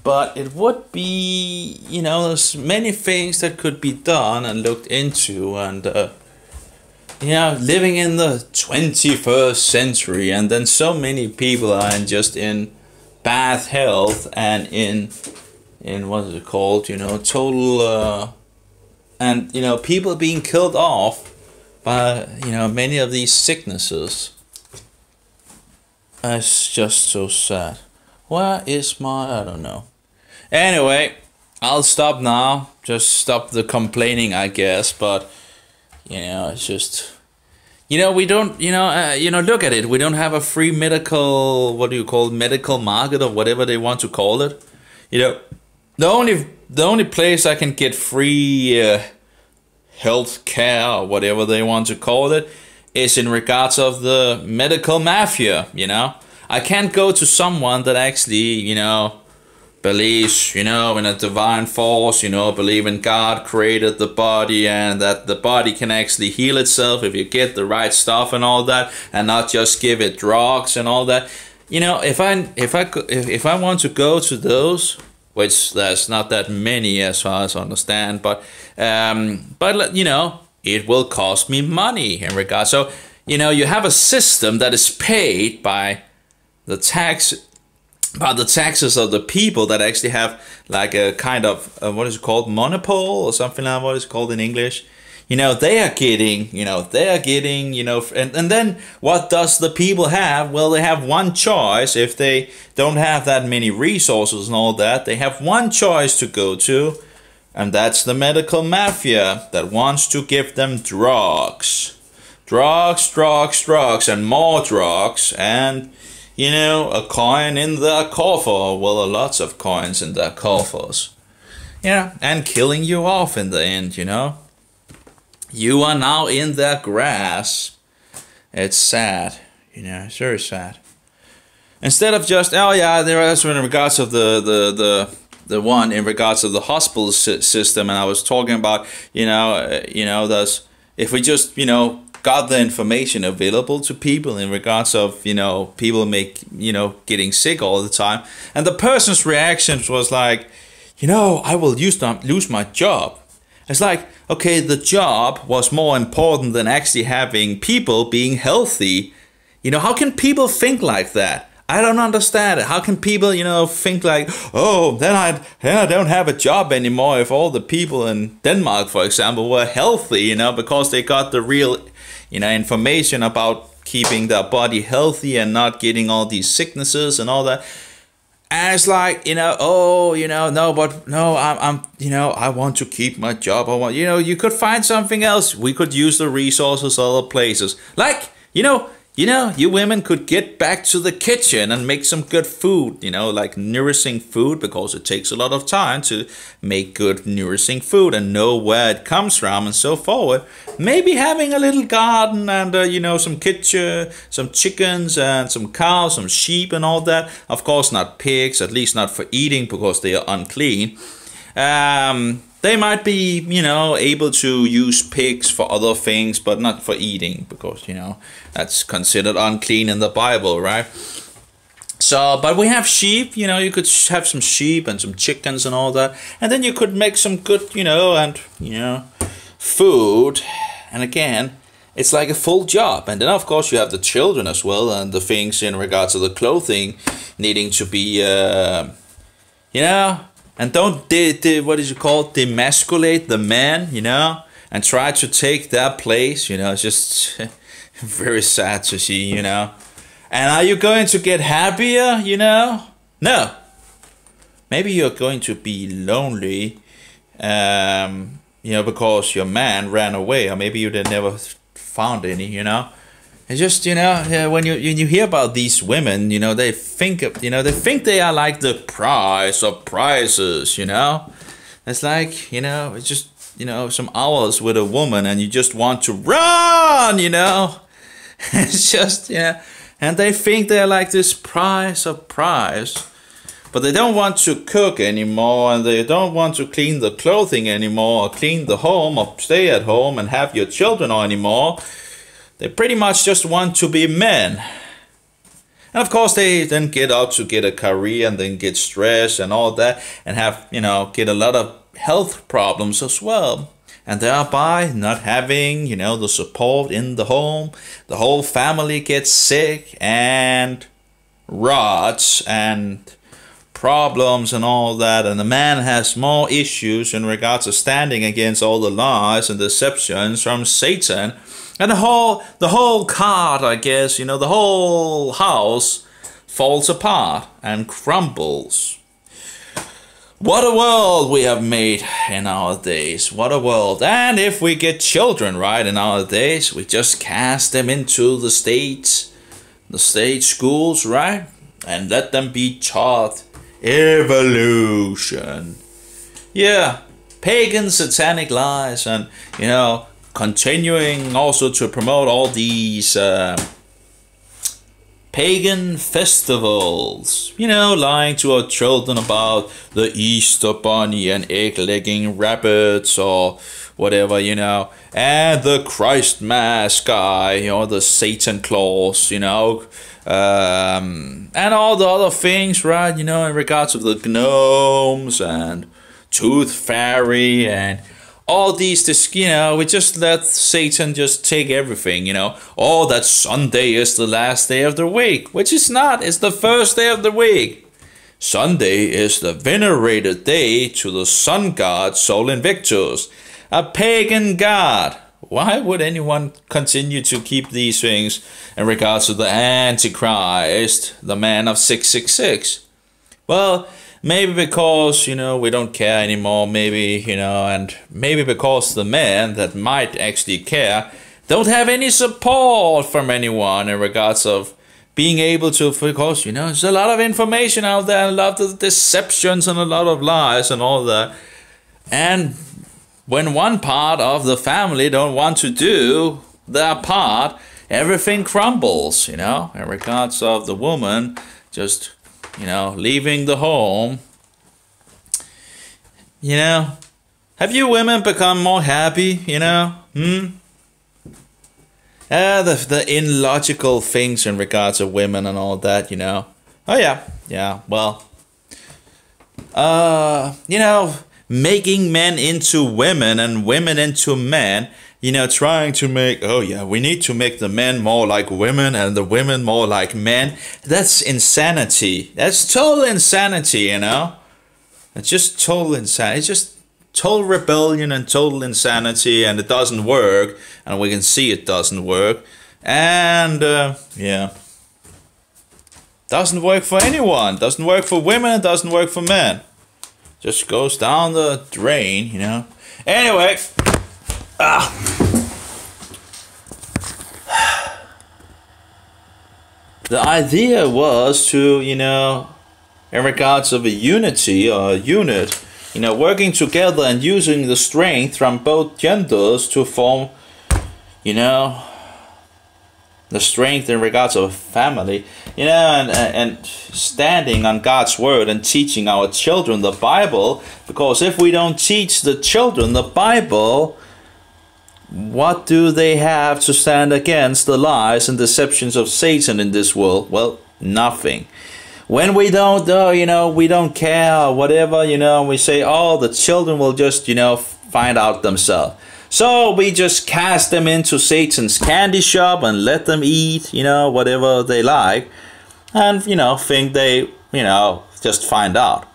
But it would be, you know, there's many things that could be done and looked into, and you know, living in the 21st century, and then so many people are just in bad health and in what is it called, you know, total and, you know, people being killed off by, you know, many of these sicknesses. It's just so sad. Where is my, I don't know. Anyway, I'll stop now. Just stop the complaining, I guess. But, you know, it's just, you know, we don't, you know, look at it. We don't have a free medical, what do you call it, medical market or whatever they want to call it. You know, the only place I can get free health care or whatever they want to call it is in regards of the medical mafia, you know. I can't go to someone that actually, you know, believes, you know, in a divine force, you know, believe in God created the body, and that the body can actually heal itself if you get the right stuff and all that, and not just give it drugs and all that. You know, if I want to go to those, which there's not that many as far as I understand, but you know, it will cost me money in regards. So, you know, you have a system that is paid by the taxes of the people that actually have like a kind of what is it called, monopoly or something like what it's called in English. You know, they are getting, you know, and then what does the people have? Well, they have one choice. If they don't have that many resources and all that, they have one choice to go to, and that's the medical mafia that wants to give them drugs, and more drugs, and, you know, a coin in their coffer. Well, lots of coins in their coffers. Yeah, and killing you off in the end, you know. You are now in their grasp. It's sad, you know, it's very sad. Instead of just, oh yeah, there is in regards of the one in regards of the hospital system, and I was talking about, you know, there's, if we just, you know, got the information available to people in regards of, you know, people getting sick all the time, and the person's reactions was like, you know, I will lose my job. It's like, okay, the job was more important than actually having people being healthy. You know, how can people think like that? I don't understand it. How can people, think like, oh, then I don't have a job anymore if all the people in Denmark, for example, were healthy, because they got the real, information about keeping their body healthy and not getting all these sicknesses and all that. And it's like, no, but no, I want to keep my job. I want, you could find something else. We could use the resources other places. Like, you women could get back to the kitchen and make some good food, like nourishing food, because it takes a lot of time to make good nourishing food and know where it comes from and so forward. Maybe having a little garden and, some kitchen, some chickens and some cows, some sheep and all that. Of course, not pigs, at least not for eating, because they are unclean. They might be, able to use pigs for other things, but not for eating, because, that's considered unclean in the Bible, right? So, but we have sheep, you could have some sheep and some chickens and all that. And then you could make some good, food. And again, it's like a full job. And then, of course, you have the children as well, and the things in regards to the clothing needing to be, and don't what is it called? Demasculate the man, and try to take their place, It's just very sad to see, And are you going to get happier, No. Maybe you're going to be lonely, because your man ran away, or maybe you never found any, It's just, when you hear about these women, they think, they are like the prize of prizes, It's like, it's just, some hours with a woman and you just want to run, It's just, and they think they're like this prize of prize, but they don't want to cook anymore, and they don't want to clean the clothing anymore, or clean the home, or stay at home and have your children anymore. They pretty much just want to be men. And of course they then get out to get a career and then get stressed and all that, and have, get a lot of health problems as well. And thereby not having, the support in the home. The whole family gets sick and rots and problems and all that. And the man has more issues in regards to standing against all the lies and deceptions from Satan. And the whole card, I guess, the whole house falls apart and crumbles. What a world we have made in our days. What a world. And if we get children, right, in our days, we just cast them into the state schools, right? And let them be taught evolution. Yeah, pagan satanic lies and, continuing also to promote all these pagan festivals, lying to our children about the Easter bunny and egg-laying rabbits or whatever, and the Christ Mass guy, the Satan Claus, and all the other things, right, in regards to the gnomes and Tooth Fairy and all these, we just let Satan just take everything, Oh, that Sunday is the last day of the week, which is not. It's the first day of the week. Sunday is the venerated day to the sun god Sol Invictus, a pagan god. Why would anyone continue to keep these things in regards to the Antichrist, the man of 666? Well, maybe because, we don't care anymore, maybe, and maybe because the men that might actually care don't have any support from anyone in regards of being able to, because, there's a lot of information out there, a lot of deceptions and a lot of lies and all that. And when one part of the family don't want to do their part, everything crumbles, in regards of the woman just leaving the home. Have you women become more happy, the illogical things in regards of women and all that, Oh yeah, well, making men into women and women into men, trying to make, oh yeah, we need to make the men more like women and the women more like men. That's insanity. That's total insanity, It's just total insanity. It's just total rebellion and total insanity, and it doesn't work, and we can see it doesn't work. And yeah, doesn't work for anyone. Doesn't work for women, doesn't work for men. Just goes down the drain, Anyway, the idea was to, in regards of a unity or a unit, working together and using the strength from both genders to form, the strength in regards of a family, and standing on God's word and teaching our children the Bible. Because if we don't teach the children the Bible, what do they have to stand against the lies and deceptions of Satan in this world? Well, nothing. When we don't, we don't care or whatever, we say, oh, the children will just, find out themselves. So we just cast them into Satan's candy shop and let them eat, whatever they like. And, think they, just find out.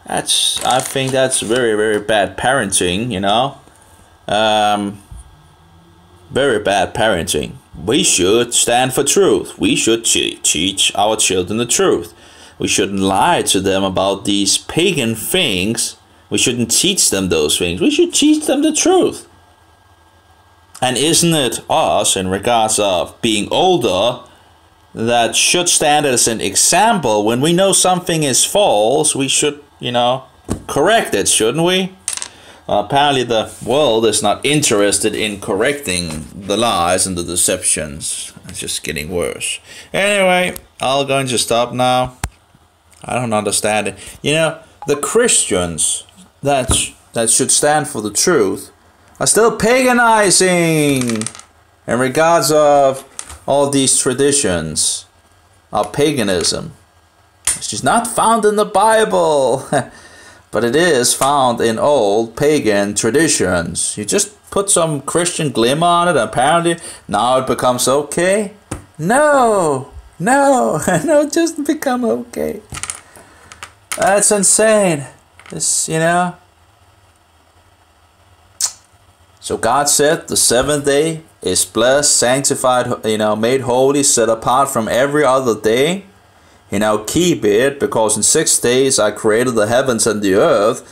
I think that's very, very bad parenting, very bad parenting. We should stand for truth. We should teach our children the truth. We shouldn't lie to them about these pagan things. We shouldn't teach them those things. We should teach them the truth. And isn't it us, in regards of being older, that should stand as an example? When we know something is false, we should, correct it, shouldn't we? Apparently the world is not interested in correcting the lies and the deceptions. It's just getting worse. Anyway, I'm going to stop now. I don't understand it. The Christians that should stand for the truth are still paganizing in regards of all these traditions of paganism. It's just not found in the Bible. But it is found in old pagan traditions. You just put some Christian glimmer on it, and apparently now it becomes okay. No, it doesn't become okay. That's insane. So God said the seventh day is blessed, sanctified, made holy, set apart from every other day. Keep it, because in 6 days I created the heavens and the earth.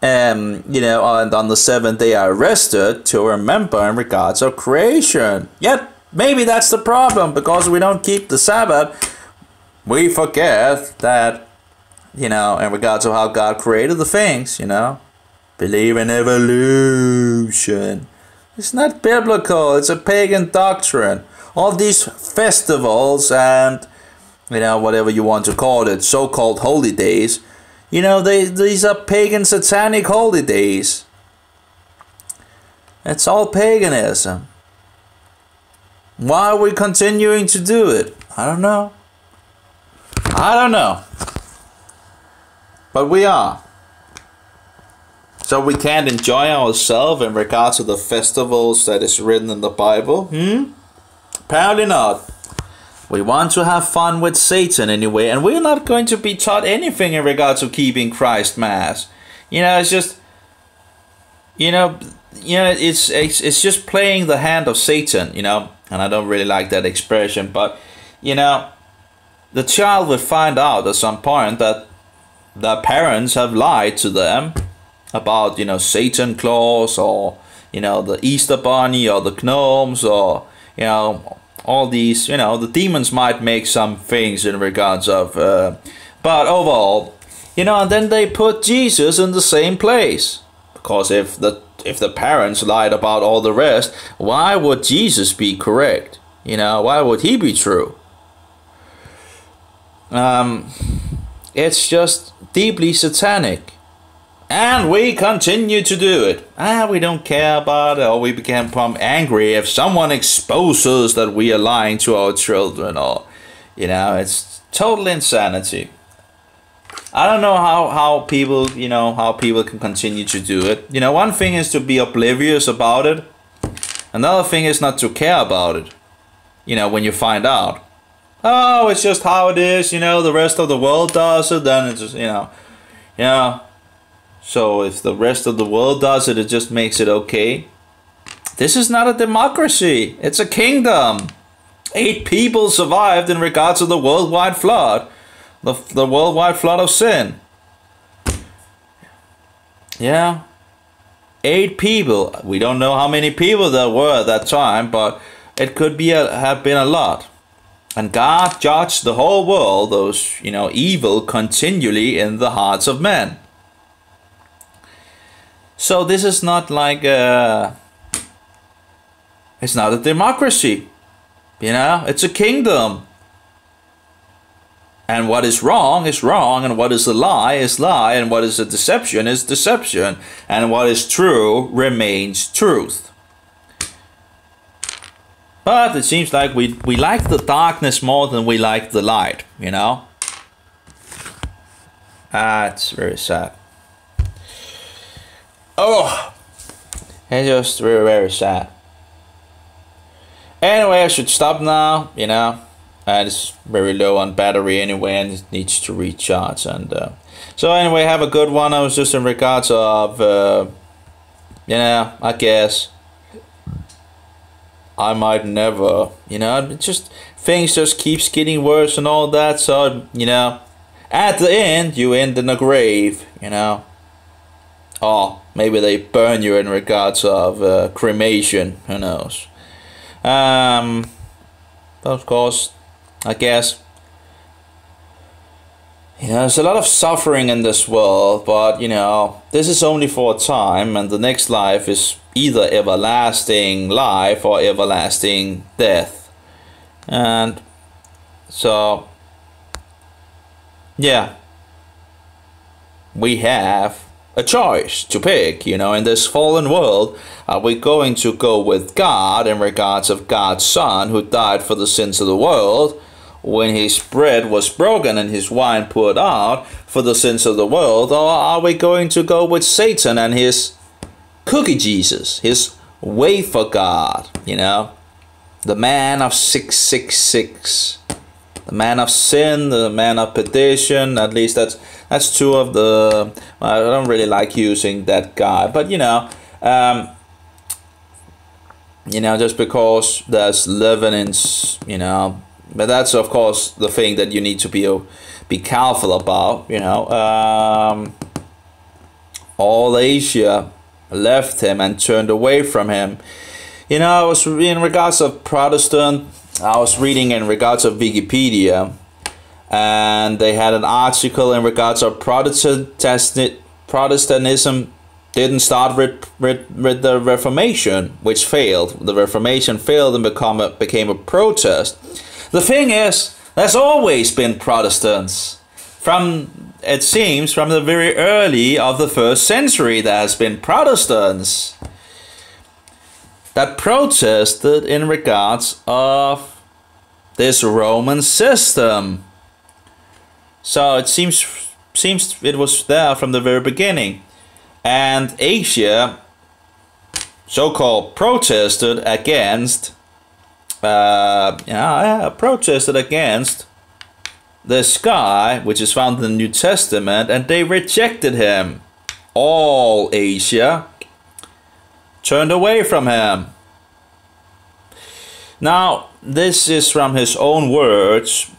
And, and on the seventh day I rested to remember in regards of creation. Yet, maybe that's the problem, because we don't keep the Sabbath. We forget that, in regards of how God created the things, Believe in evolution. It's not biblical. It's a pagan doctrine. All these festivals and whatever you want to call it, so-called holy days, these are pagan satanic holy days. It's all paganism. Why are we continuing to do it? I don't know. But we are. So we can't enjoy ourselves in regards to the festivals that is written in the Bible? Apparently not. We want to have fun with Satan anyway, and we're not going to be taught anything in regards to keeping Christ Mass. It's just, it's just playing the hand of Satan, and I don't really like that expression, but, the child will find out at some point that their parents have lied to them about, Satan Claus, or, the Easter Bunny, or the gnomes, or, all these, the demons might make some things in regards of, but overall, and then they put Jesus in the same place. Because if the parents lied about all the rest, why would Jesus be correct? Why would he be true? It's just deeply satanic. And we continue to do it. We don't care about it, or we become angry if someone exposes that we are lying to our children, or, it's total insanity. I don't know how people, how people can continue to do it. One thing is to be oblivious about it. Another thing is not to care about it. When you find out, oh, it's just how it is, the rest of the world does it, then it's just, So if the rest of the world does it, it just makes it okay. This is not a democracy. It's a kingdom. 8 people survived in regards to the worldwide flood. The worldwide flood of sin. Yeah. 8 people. We don't know how many people there were at that time, but it could have been a lot. And God judged the whole world, those, evil continually in the hearts of men. So this is not like it's not a democracy. It's a kingdom. And what is wrong, and what is a lie, and what is a deception is deception, and what is true remains truth. But it seems like we like the darkness more than we like the light, It's very sad. Oh, it's just very, very sad. Anyway, I should stop now, And it's very low on battery anyway, and it needs to recharge. And so anyway, have a good one. I was just in regards of, I guess I might never, just things just keeps getting worse and all that. So, at the end, you end in a grave, Oh, maybe they burn you in regards of cremation, who knows. But of course, I guess, there's a lot of suffering in this world, but, this is only for a time, and the next life is either everlasting life or everlasting death. And so, yeah, we have a choice to pick, in this fallen world. Are we going to go with God in regards of God's Son who died for the sins of the world when his bread was broken and his wine poured out for the sins of the world? Or are we going to go with Satan and his cookie Jesus, his wafer God, the man of 666, the man of sin, the man of perdition? At least that's 2 of the, I don't really like using that guy, but just because there's leavenings, but that's of course the thing that you need to be careful about, all Asia left him and turned away from him. I was in regards of Protestant, I was reading in regards of Wikipedia, and they had an article in regards of Protestantism didn't start with the Reformation, which failed. The Reformation failed and became a protest. The thing is, there's always been Protestants. It seems from the very early of the 1st century, there has been Protestants that protested in regards of this Roman system. So it seems it was there from the very beginning. And Asia, so-called, protested against this guy, which is found in the New Testament, and they rejected him. All Asia turned away from him. Now, this is from his own words.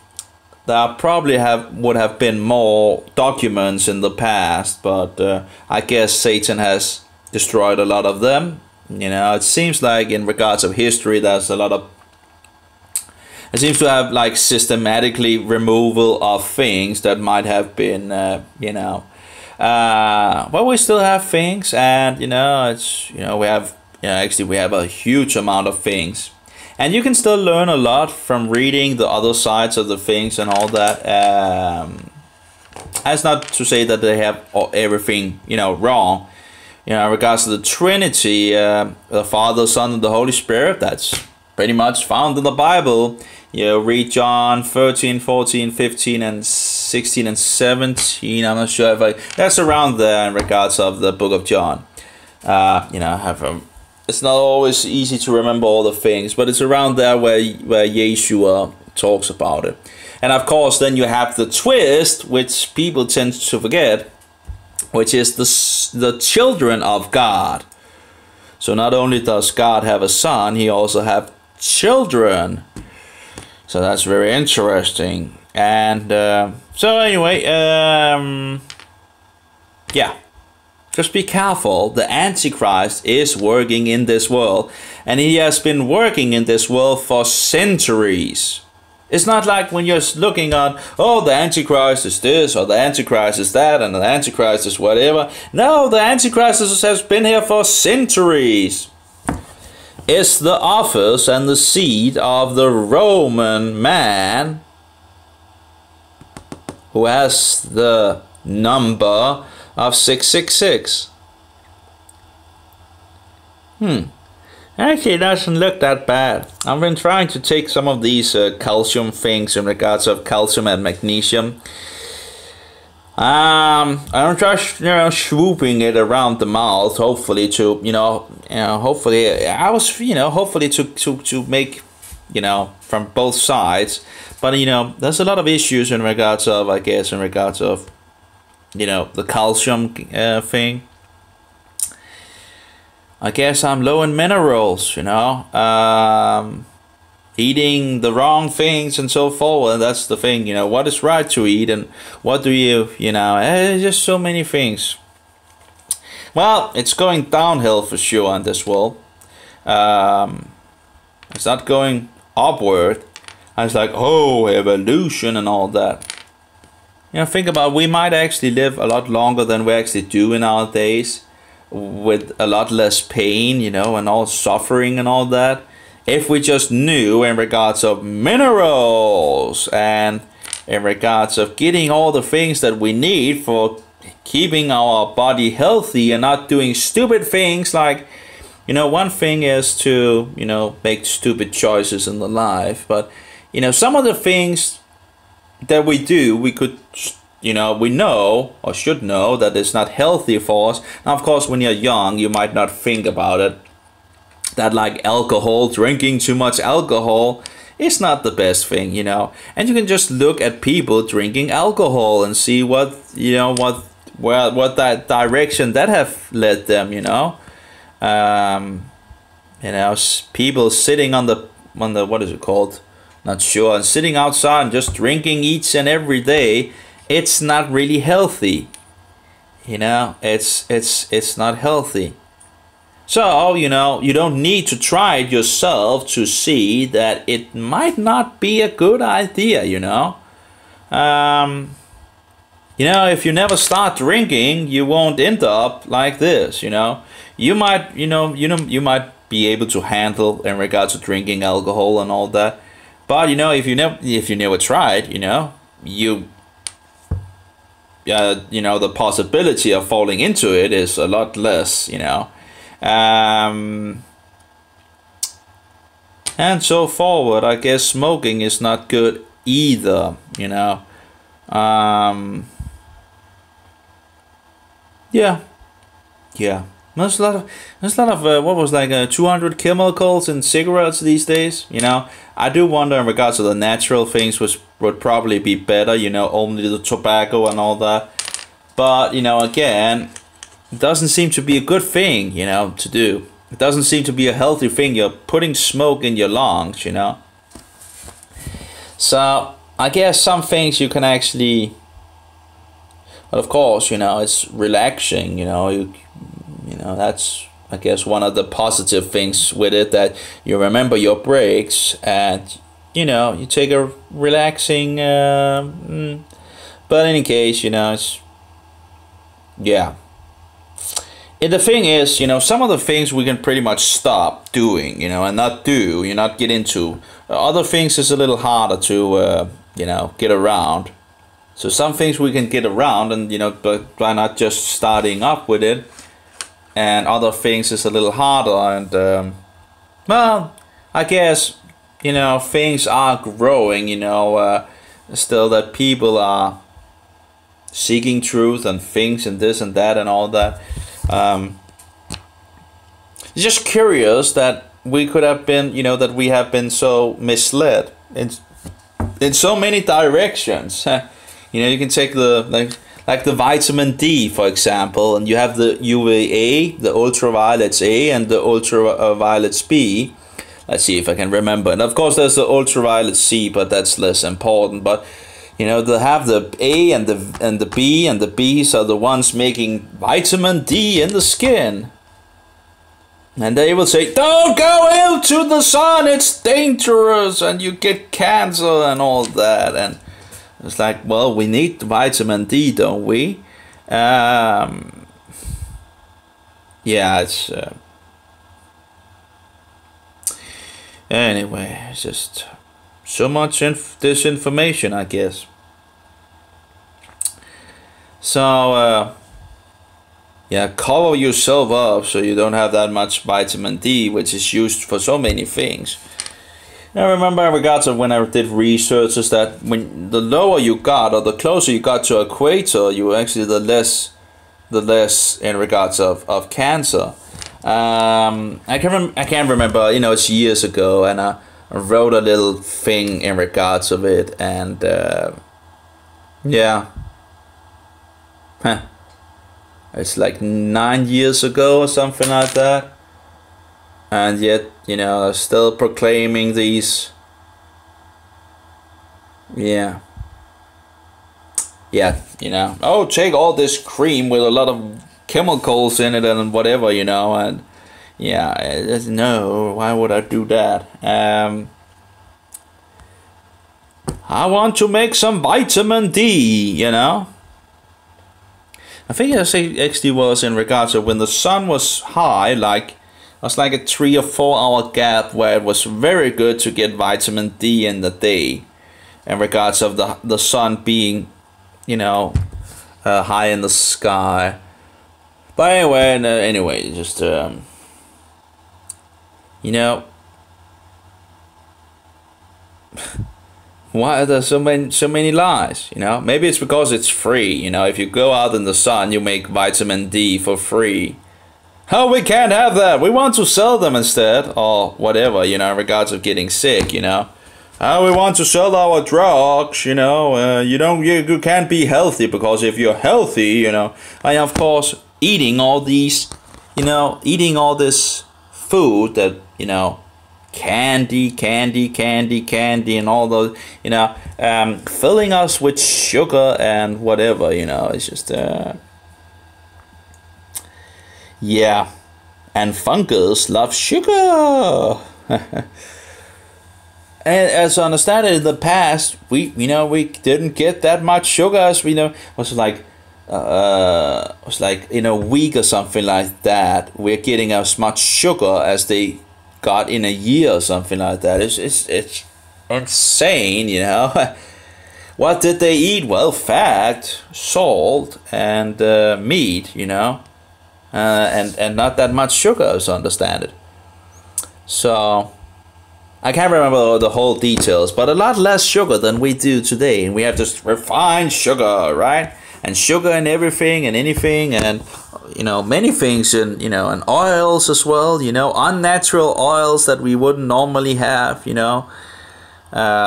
There probably would have been more documents in the past, but I guess Satan has destroyed a lot of them. It seems like in regards of history, there's a lot of, it seems to have like systematically removal of things that might have been, but we still have things, and it's, we have, actually we have a huge amount of things. And you can still learn a lot from reading the other sides of the things and all that. That's not to say that they have everything, wrong. In regards to the Trinity, the Father, Son, and the Holy Spirit, that's pretty much found in the Bible. Read John 13, 14, 15, and 16 and 17. I'm not sure if that's around there in regards of the book of John. You know, it's not always easy to remember all the things, but it's around there where Yeshua talks about it. And of course, then you have the twist, which people tend to forget, which is the children of God. So not only does God have a son, he also have children. So that's very interesting. And so anyway, yeah. Just be careful. The Antichrist is working in this world. And he has been working in this world for centuries. It's not like when you're looking on, oh, the Antichrist is this, or the Antichrist is that, and the Antichrist is whatever. No, the Antichrist has been here for centuries. It's the office and the seat of the Roman man who has the number of 666. Actually, it doesn't look that bad. I've been trying to take some of these calcium things in regards of calcium and magnesium. I'm just, swooping it around the mouth, hopefully to, hopefully hopefully to make, from both sides. But there's a lot of issues in regards of, I guess, in regards of, the calcium thing. I guess I'm low in minerals, eating the wrong things and so forth. That's the thing, what is right to eat and what do you, just so many things. Well, it's going downhill for sure in this world. It's not going upward. It's like, oh, evolution and all that. Think about, we might actually live a lot longer than we actually do in our days, with a lot less pain, and all suffering and all that, if we just knew in regards of minerals and in regards of getting all the things that we need for keeping our body healthy and not doing stupid things like, one thing is to, make stupid choices in the life, but, some of the things that we do, we could, we know or should know that it's not healthy for us. Now, of course, when you're young, you might not think about it. That like alcohol, drinking too much alcohol is not the best thing, And you can just look at people drinking alcohol and see what, what that direction that have led them, people sitting on the what is it called? Not sure. And sitting outside and just drinking each and every day. It's not really healthy, it's not healthy. So, you don't need to try it yourself to see that it might not be a good idea, if you never start drinking, you won't end up like this, You might, you might be able to handle in regards to drinking alcohol and all that. But, if you never tried, the possibility of falling into it is a lot less, and so forward. I guess smoking is not good either, yeah. There's a lot of what was like 200 chemicals in cigarettes these days. I do wonder in regards to the natural things, which would probably be better. Only the tobacco and all that. But again, it doesn't seem to be a good thing, to do. It doesn't seem to be a healthy thing. You're putting smoke in your lungs, So I guess some things you can actually. But of course, it's relaxing. That's, I guess, one of the positive things with it, that you remember your breaks and, you take a relaxing, but in any case, it's, yeah. And the thing is, some of the things we can pretty much stop doing, and not do, not get into. Other things is a little harder to, get around. So some things we can get around and, but by not just starting up with it. And other things is a little harder, and well, I guess things are growing. Still that people are seeking truth and things and this and that and all that. It's just curious that we could have been, you know, that we have been so misled in so many directions. You know, you can take the like the vitamin D, for example, and you have the UVA, the ultraviolets A, and the ultraviolets B. Let's see if I can remember. And of course, there's the ultraviolet C, but that's less important. But you know, they have the A and the B, and the B's are the ones making vitamin D in the skin. And they will say, don't go into the sun, it's dangerous, and you get cancer and all that. And it's like, well, we need vitamin D, don't we? Yeah, it's... anyway, it's just so much disinformation, I guess. So, yeah, cover yourself up so you don't have that much vitamin D, which is used for so many things. I remember in regards of when I did research is that when the lower you got or the closer you got to equator, you actually the less in regards of cancer. I can't remember, you know, it's years ago, and I wrote a little thing in regards of it, and yeah. It's like 9 years ago or something like that. And yet, you know, still proclaiming these. Yeah. Yeah, you know. Oh, take all this cream with a lot of chemicals in it and whatever, you know. And yeah, no, why would I do that? I want to make some vitamin D, you know. I think it actually was in regards to when the sun was high, like it was like a 3 or 4 hour gap where it was very good to get vitamin D in the day, in regards of the sun being, you know, high in the sky. But anyway, just you know. Why are there so many lies? You know, maybe it's because it's free. You know, if you go out in the sun, you make vitamin D for free. Oh, we can't have that. We want to sell them instead, or whatever. You know, in regards of getting sick. You know, we want to sell our drugs. You know, you can't be healthy because if you're healthy, you know, and of course eating all these, you know, eating all this food that, you know. Candy, and all those, you know, filling us with sugar and whatever, you know, it's just, yeah, and fungus love sugar. And as I understand it, in the past, we didn't get that much sugar as we know. It was like in a week or something like that, we're getting as much sugar as they got in a year or something like that. It's insane, you know. What did they eat? Well, fat, salt, and meat, you know, and not that much sugar, as I understand it. So I can't remember the whole details, but a lot less sugar than we do today, and we have this refined sugar, right? And sugar in everything and anything, and you know, many things, and you know, and oils as well, you know, unnatural oils that we wouldn't normally have, you know,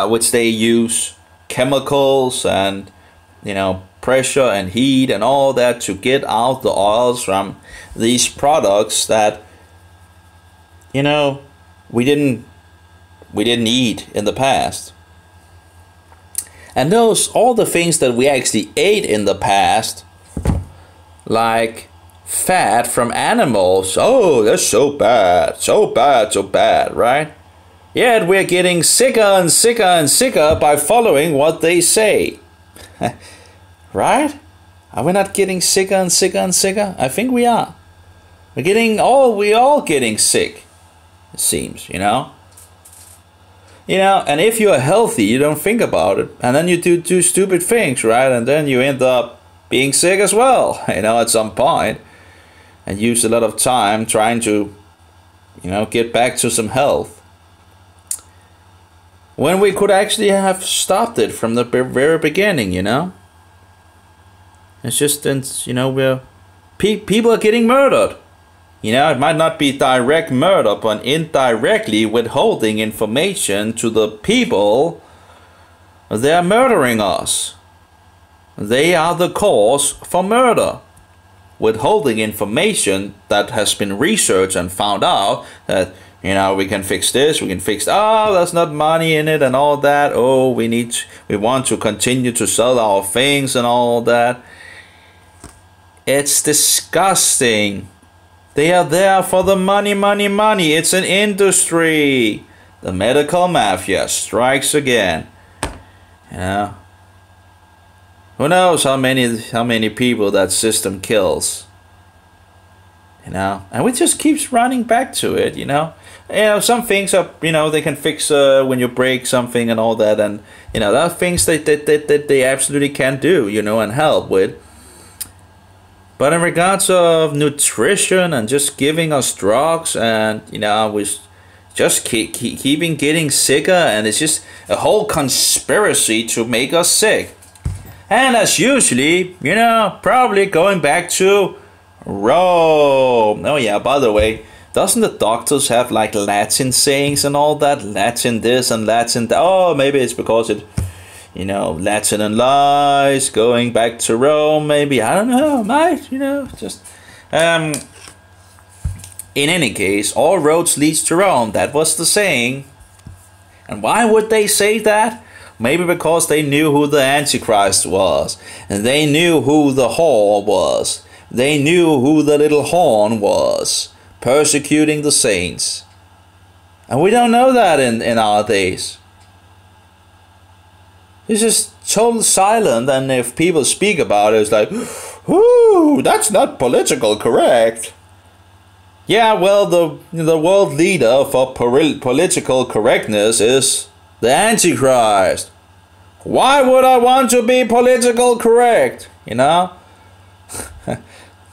which they use chemicals and, you know, pressure and heat and all that to get out the oils from these products that, you know, we didn't eat in the past. And all the things that we actually ate in the past, like fat from animals, oh, that's so bad, right? Yet we're getting sicker and sicker and sicker by following what they say. Right? Are we not getting sicker and sicker and sicker? I think we are. We're all getting sick, it seems, you know? You know, and if you're healthy, you don't think about it. And then you do stupid things, right? And then you end up being sick as well, you know, at some point. And use a lot of time trying to, you know, get back to some health. When we could actually have stopped it from the very beginning, you know? It's just, you know, people are getting murdered. You know, it might not be direct murder, but indirectly withholding information to the people. They are murdering us. They are the cause for murder. Withholding information that has been researched and found out that, you know, we can fix this, we can fix, oh, there's not money in it and all that. Oh, we want to continue to sell our things and all that. It's disgusting. They are there for the money, money, money. It's an industry. The medical mafia strikes again. You know, who knows how many people that system kills. You know, and we just keeps running back to it. You know, some things are, you know, they can fix when you break something and all that, and you know, there are things that they absolutely can do. You know, and help with. But in regards of nutrition and just giving us drugs, and you know, we just keeping getting sicker, and it's just a whole conspiracy to make us sick. And as usually, you know, probably going back to Rome. Oh yeah, by the way, doesn't the doctors have like Latin sayings and all that? Latin this and Latin that. Oh, maybe it's because it, you know, Latin and lies, going back to Rome, maybe, I don't know, might, you know, just, in any case, all roads leads to Rome, that was the saying. And why would they say that? Maybe because they knew who the Antichrist was, and they knew who the whore was, they knew who the little horn was, persecuting the saints. And we don't know that in our days. It's just total silent, and if people speak about it, it's like, ooh, that's not political correct. Yeah, well, the world leader for political correctness is the Antichrist. Why would I want to be political correct? You know?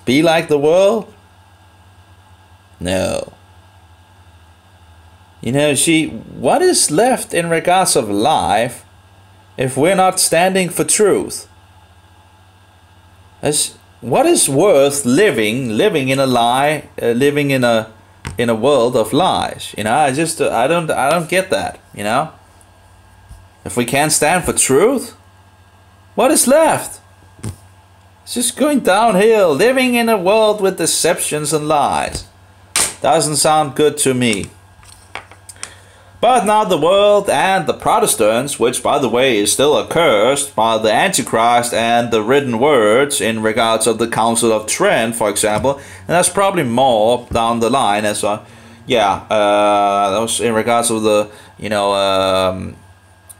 Be like the world? No. You know, see, what is left in regards of life if we're not standing for truth? What is worth living in a lie, living in a world of lies? You know, I don't get that. You know, if we can't stand for truth, what is left? It's just going downhill. Living in a world with deceptions and lies doesn't sound good to me. But now the world and the Protestants, which by the way is still accursed by the Antichrist and the written words in regards of the Council of Trent, for example, and that's probably more down the line as that was in regards of the, you know,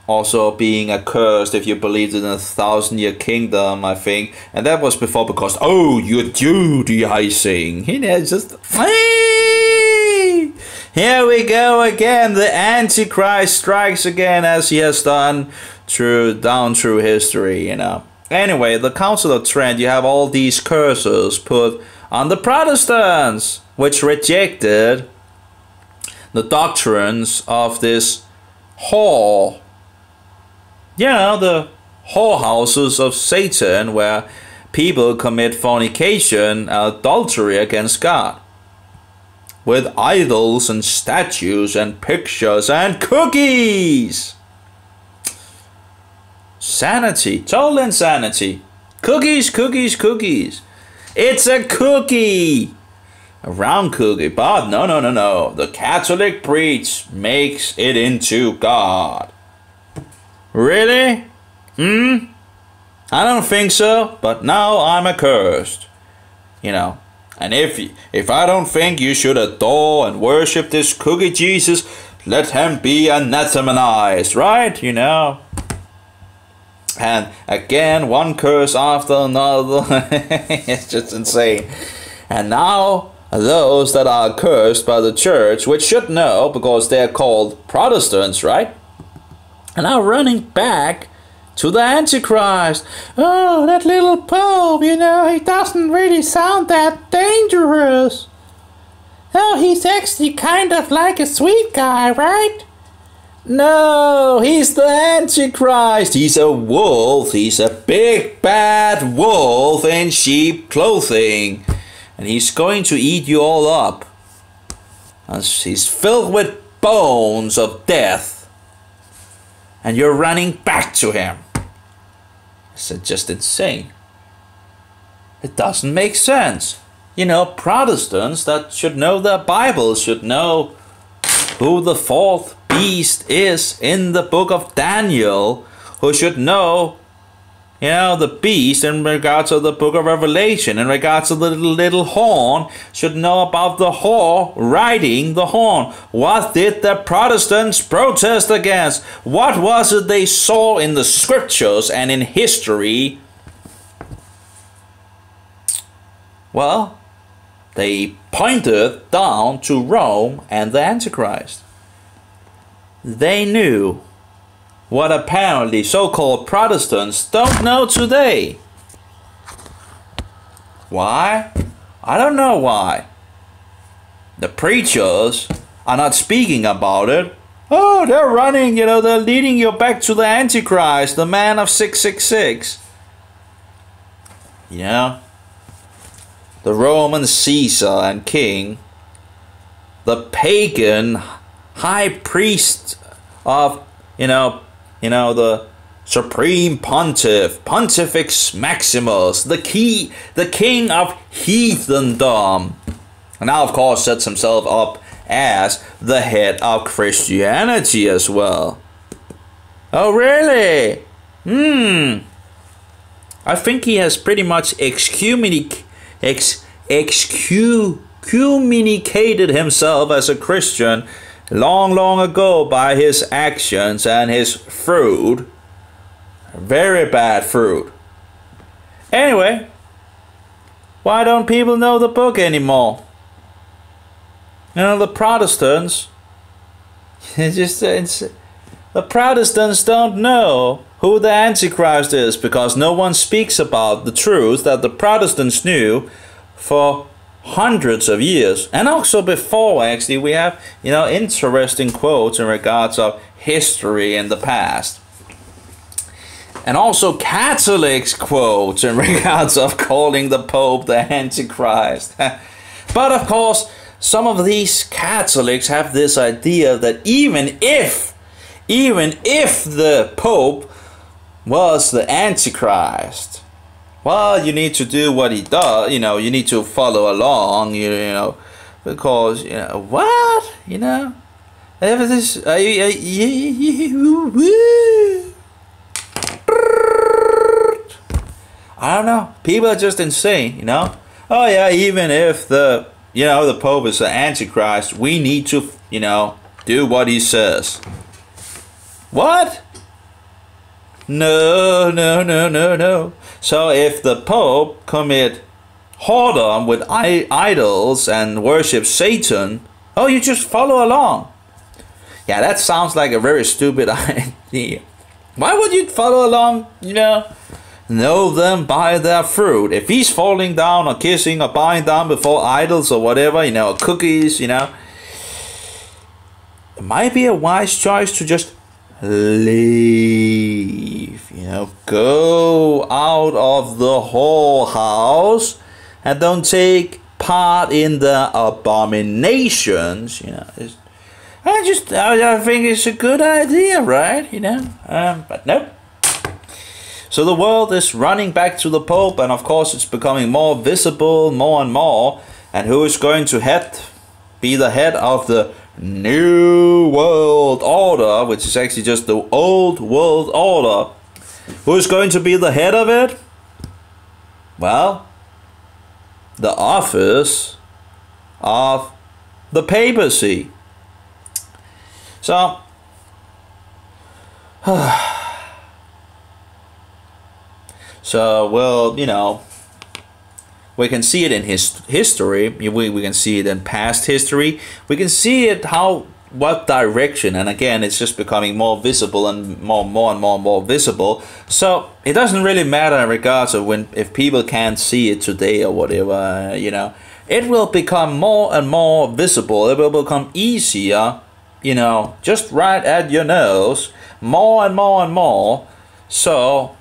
also being accursed if you believed in a 1,000-year kingdom, I think, and that was before because, oh, you're Judaizing, you know, just here we go again. The Antichrist strikes again, as he has done down through history, you know. Anyway, the Council of Trent, you have all these curses put on the Protestants, which rejected the doctrines of this whore. You know, the whorehouses of Satan, where people commit fornication, adultery against God, with idols and statues and pictures and cookies. Sanity, total insanity. Cookies, cookies, cookies. It's a cookie. A round cookie, but no. The Catholic priest makes it into God. Really? I don't think so, but now I'm accursed. You know. And if I don't think you should adore and worship this cookie Jesus, let him be anathemanized, right? You know. And again, one curse after another. It's just insane. And now those that are cursed by the church, which should know because they're called Protestants, right? And now running back to the Antichrist. Oh, that little Pope, you know, he doesn't really sound that dangerous. Oh, he's actually kind of like a sweet guy, right? No, he's the Antichrist. He's a wolf. He's a big bad wolf in sheep clothing. And he's going to eat you all up. He's filled with bones of death. And you're running back to him. It's just insane. It doesn't make sense. You know, Protestants that should know their Bible should know who the fourth beast is in the book of Daniel, who should know, you know, the beast in regards to the book of Revelation, in regards to the little horn, should know about the whore riding the horn. What did the Protestants protest against? What was it they saw in the scriptures and in history? Well, they pointed down to Rome and the Antichrist. They knew what apparently so-called Protestants don't know today. Why? I don't know why. The preachers are not speaking about it. Oh, they're running, you know, they're leading you back to the Antichrist, the man of 666. You know? The Roman Caesar and king, the pagan high priest of, you know, the supreme pontiff, Pontifex Maximus, the king of heathendom, and now of course sets himself up as the head of Christianity as well. Oh really? I think he has pretty much excommunicated himself as a Christian long ago by his actions and his fruit. Very bad fruit. Anyway, why don't people know the book anymore? You know, the Protestants, the Protestants don't know who the Antichrist is because no one speaks about the truth that the Protestants knew for hundreds of years. And also before, actually, we have, you know, interesting quotes in regards of history in the past. And also Catholics quotes in regards of calling the Pope the Antichrist. But of course, some of these Catholics have this idea that even if the Pope was the Antichrist, well, you need to do what he does, you know, you need to follow along, you know, because, you know, what, you know, this, I don't know, people are just insane, you know. Oh yeah, even if the, you know, the Pope is the Antichrist, we need to, you know, do what he says. What? No. So if the Pope commit whoredom with idols and worship Satan, oh, you just follow along. Yeah, that sounds like a very stupid idea. Why would you follow along, you know them by their fruit? If he's falling down or kissing or bowing down before idols or whatever, you know, cookies, you know, it might be a wise choice to just leave, you know, go out of the whorehouse and don't take part in the abominations, you know. I think it's a good idea, right? You know, but nope. So the world is running back to the Pope, and of course it's becoming more visible, more and more. And who is going to be the head of the New World Order, which is actually just the Old World Order? Who is going to be the head of it? Well, the office of the papacy. So, well, you know, we can see it in history. We can see it in past history. We can see it what direction, and again, it's just becoming more visible and more visible. So it doesn't really matter in regards of if people can't see it today or whatever. You know, it will become more and more visible. It will become easier you know, just right at your nose, more and more and more. So,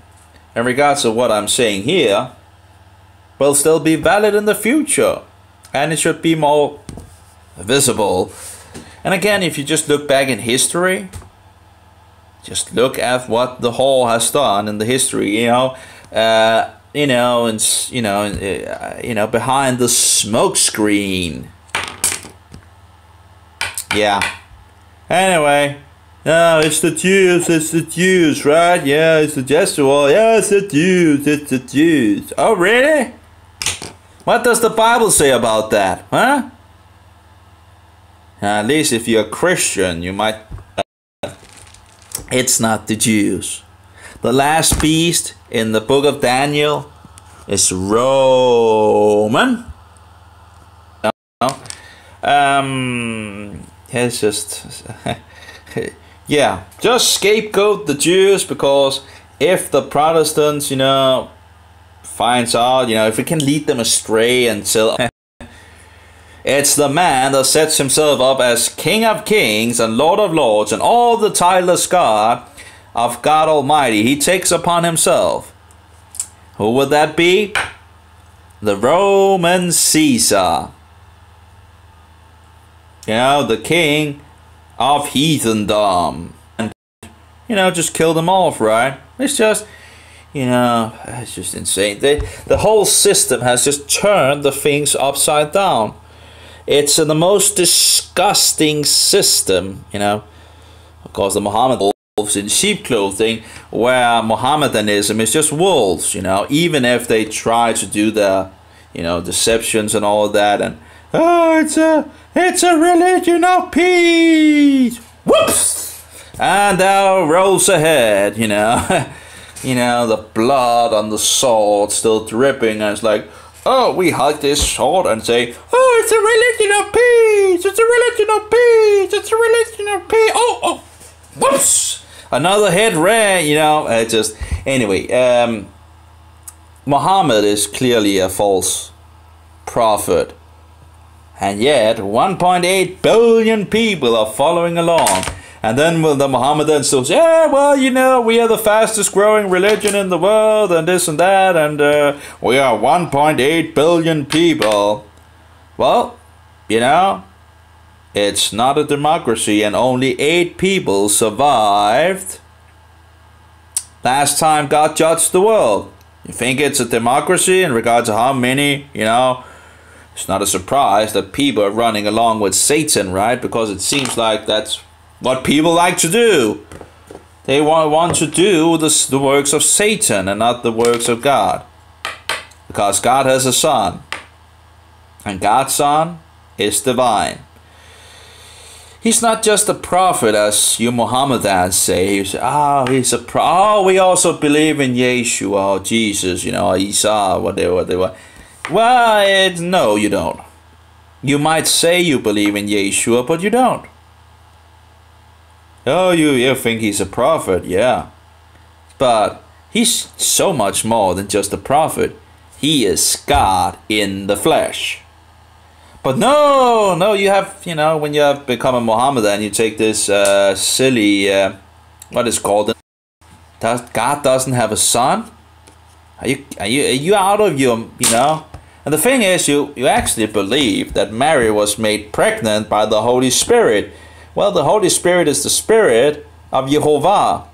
in regards to what I'm saying here, will still be valid in the future, and it should be more visible. And again, if you just look back in history, just look at what the whore has done in the history, behind the smoke screen. Yeah. Anyway, no, it's the Jews, right? Yeah, it's the Jesuits. Yeah, it's the Jews. Oh, really? What does the Bible say about that, huh? At least if you're a Christian, you might... It's not the Jews. The last beast in the book of Daniel is Roman. It's just... yeah, just scapegoat the Jews, because if the Protestants, finds out, if we can lead them astray until... It's the man that sets himself up as King of Kings and Lord of Lords and all the titles of God Almighty he takes upon himself. Who would that be? The Roman Caesar. The king of heathendom. And, just kill them off, right? It's just... it's just insane. The whole system has just turned the things upside down. It's the most disgusting system, Of course, the Mohammedan wolves in sheep clothing, where Mohammedanism is just wolves, Even if they try to do the, deceptions and all of that, and it's a religion of peace. Whoops! And out rolls ahead, the blood on the sword still dripping, and it's like, oh, we hug this sword and say, oh, it's a religion of peace, it's a religion of peace, it's a religion of peace. Oh, whoops! Another head ran, Anyway, Muhammad is clearly a false prophet. And yet, 1.8 billion people are following along. And then the Mohammedans still say, yeah, well, we are the fastest growing religion in the world, and this and that, and we are 1.8 billion people. Well, it's not a democracy, and only 8 people survived last time God judged the world. You think it's a democracy in regards to how many, It's not a surprise that people are running along with Satan, right? Because it seems like that's what people like to do. They want to do the works of Satan and not the works of God. Because God has a son. And God's son is divine. He's not just a prophet, as you Mohammedans say. You say, he's a prophet. We also believe in Yeshua, or Jesus, Isa, whatever. Well, no, you don't. You might say you believe in Yeshua, but you don't. Oh, you think he's a prophet, yeah. But he's so much more than just a prophet. He is God in the flesh. But no, you have, when you have become a Mohammedan, you take this silly, what is called, God doesn't have a son? Are you out of your, And the thing is, you actually believe that Mary was made pregnant by the Holy Spirit. Well, the Holy Spirit is the Spirit of Jehovah.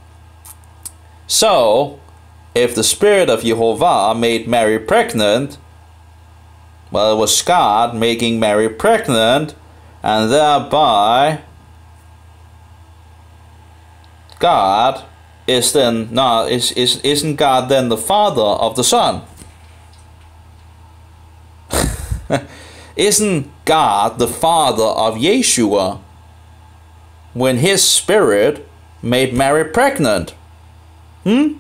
So, if the Spirit of Jehovah made Mary pregnant, well, it was God making Mary pregnant, and thereby God isn't God then the Father of the Son? Isn't God the Father of Yeshua when his Spirit made Mary pregnant? It's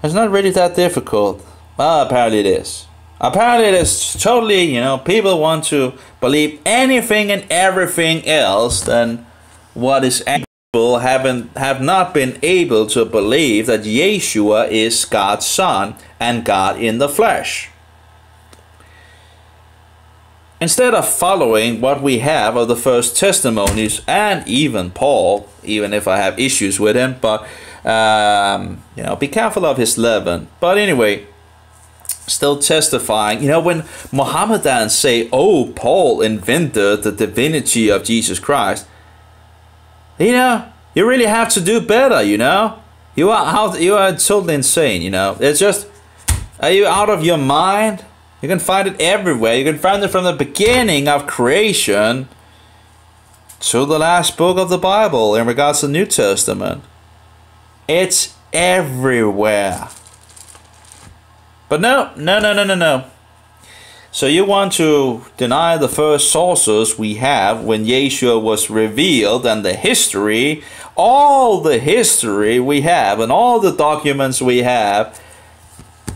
not really that difficult. Well, apparently it is. Apparently it is totally, people want to believe anything and everything else than what is actual, have not been able to believe that Yeshua is God's Son and God in the flesh. instead of following what we have of the first testimonies, and even Paul, even if I have issues with him, but you know, be careful of his leaven. But anyway, still testifying. You know, when Mohammedans say, oh, Paul invented the divinity of Jesus Christ, you know, you really have to do better, you know. You are totally insane, you know. It's just, are you out of your mind? You can find it everywhere. You can find it from the beginning of creation to the last book of the Bible in regards to the New Testament. It's everywhere. But no. So you want to deny the first sources we have when Yeshua was revealed, and the history, all the history we have and all the documents we have,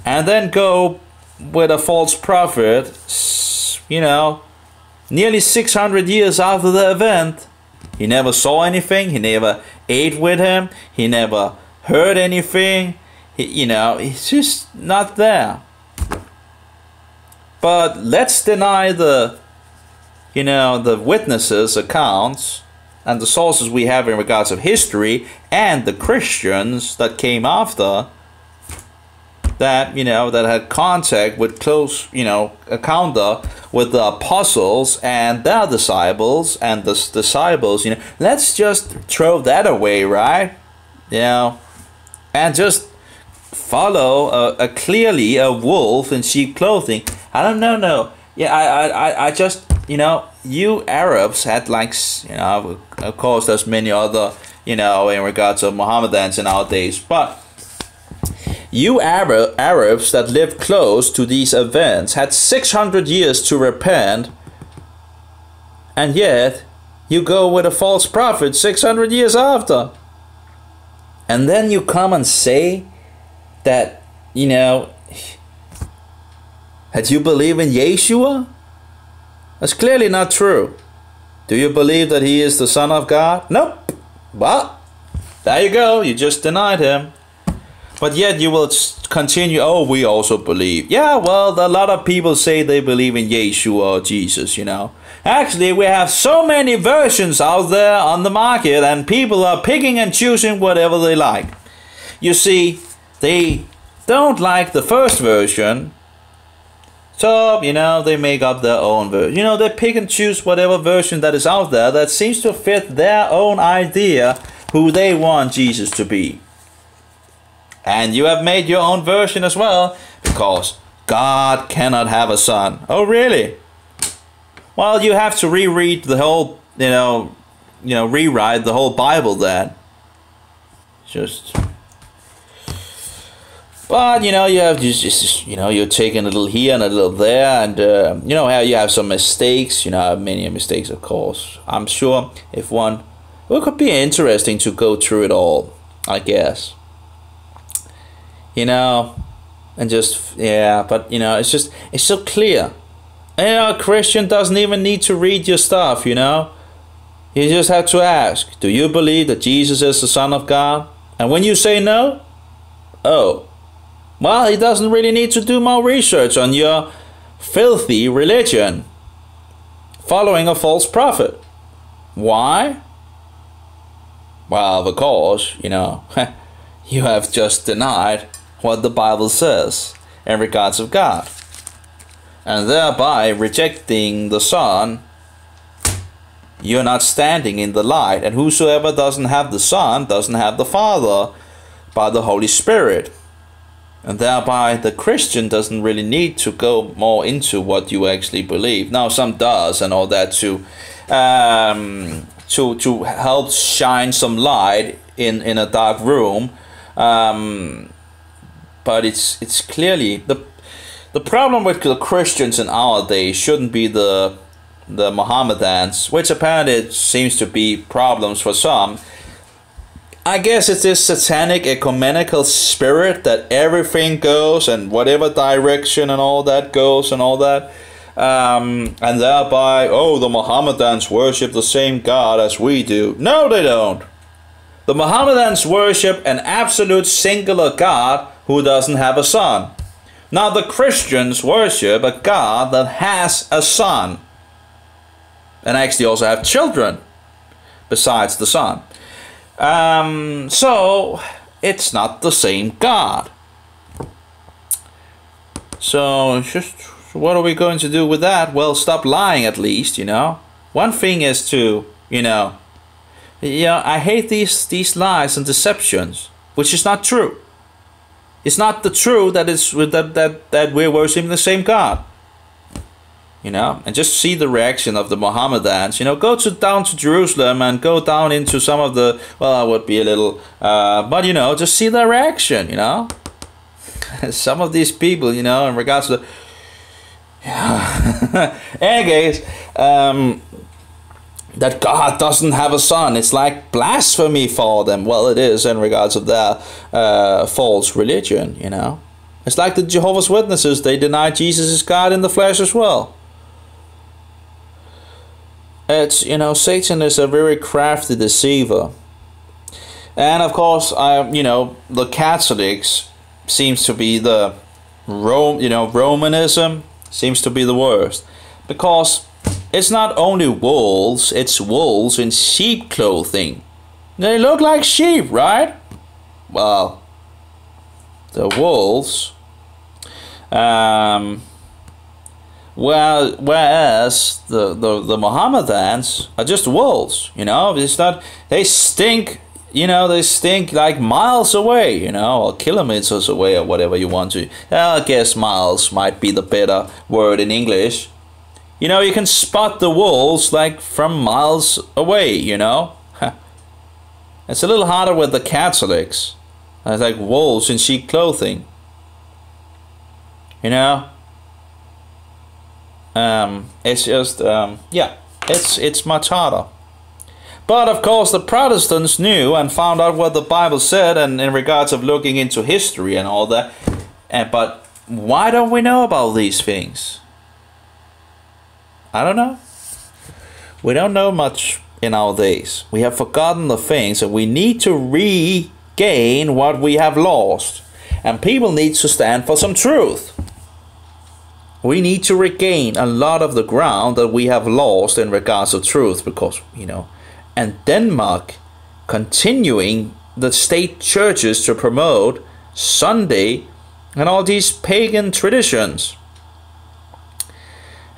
and then go with a false prophet, you know, nearly 600 years after the event. He never saw anything, he never ate with him, he never heard anything, you know, he's just not there. But let's deny the, you know, the witnesses' accounts and the sources we have in regards of history, and the Christians that came after, that, you know, that had contact with close, you know, encounter with the apostles and their disciples and the disciples, you know. Let's just throw that away, right? You know, and just follow clearly a wolf in sheep clothing. I don't know, no. Yeah, I just, you know, you Arabs had like, you know, of course there's many other, you know, in regards of Mohammedans in our days, but you Arabs that lived close to these events had 600 years to repent, and yet you go with a false prophet 600 years after. And then you come and say that, you know, that you believe in Yeshua? That's clearly not true. Do you believe that he is the Son of God? Nope. Well, there you go. You just denied him. But yet you will continue, oh, we also believe. Yeah, well, a lot of people say they believe in Yeshua or Jesus, you know. Actually, we have so many versions out there on the market, and people are picking and choosing whatever they like. You see, they don't like the first version, so, you know, they make up their own version. You know, they pick and choose whatever version that is out there that seems to fit their own idea who they want Jesus to be. And you have made your own version as well, because God cannot have a son. Oh, really? Well, you have to reread the whole, rewrite the whole Bible then. Just, but, you know, you have just, you know, you're taking a little here and a little there, and, you know, how you have some mistakes, you know, I have many mistakes, of course. I'm sure if one, well, it could be interesting to go through it all, I guess. You know, and just, yeah, but, you know, it's just, it's so clear. And, you know, a Christian doesn't even need to read your stuff, you know. You just have to ask, do you believe that Jesus is the Son of God? And when you say no, oh, well, he doesn't really need to do more research on your filthy religion, following a false prophet. Why? Well, because, you know, you have just denied what the Bible says in regards of God, and thereby rejecting the Son, you're not standing in the light. And whosoever doesn't have the Son doesn't have the Father by the Holy Spirit, and thereby the Christian doesn't really need to go more into what you actually believe. Now some does and all that to help shine some light in a dark room. But it's clearly the problem with the Christians in our day shouldn't be the Mohammedans, which apparently it seems to be problems for some. I guess it's this satanic ecumenical spirit that everything goes and whatever direction and all that goes and all that, and thereby, oh, the Mohammedans worship the same God as we do. No, they don't. The Mohammedans worship an absolute singular God who doesn't have a son. Now the Christians worship a God that has a son. and actually also have children besides the Son. So it's not the same God. So just what are we going to do with that? Well, stop lying at least, you know. One thing is to, you know, I hate these lies and deceptions, which is not true. It's not the truth that it's that we're worshiping the same God. You know, and just see the reaction of the Mohammedans. You know, go down to Jerusalem and go down into some of the, well, I would be a little, but you know, just see their reaction. You know, some of these people, you know, in regards to, anyways, that God doesn't have a son, it's like blasphemy for them. Well, it is in regards of their false religion. You know, it's like the Jehovah's Witnesses. They deny Jesus is God in the flesh as well. It's, you know, Satan is a very crafty deceiver. And of course, you know, the Catholics seems to be the Romanism seems to be the worst, because it's not only wolves, it's wolves in sheep clothing. They look like sheep, right? Well, the wolves, whereas the Mohammedans are just wolves, you know. It's not, they stink, you know, they stink like miles away, you know, or kilometers away, or whatever you want to. I guess miles might be the better word in English. You know, you can spot the wolves like from miles away, you know. It's a little harder with the Catholics. It's like wolves in sheep clothing, you know. It's just, yeah, it's much harder. But of course the Protestants knew and found out what the Bible said, and in regards of looking into history and all that. But why don't we know about these things? I don't know. We don't know much in our days. We have forgotten the things, and we need to regain what we have lost. And people need to stand for some truth. We need to regain a lot of the ground that we have lost in regards to truth, because, you know, and Denmark continuing the state churches to promote Sunday and all these pagan traditions.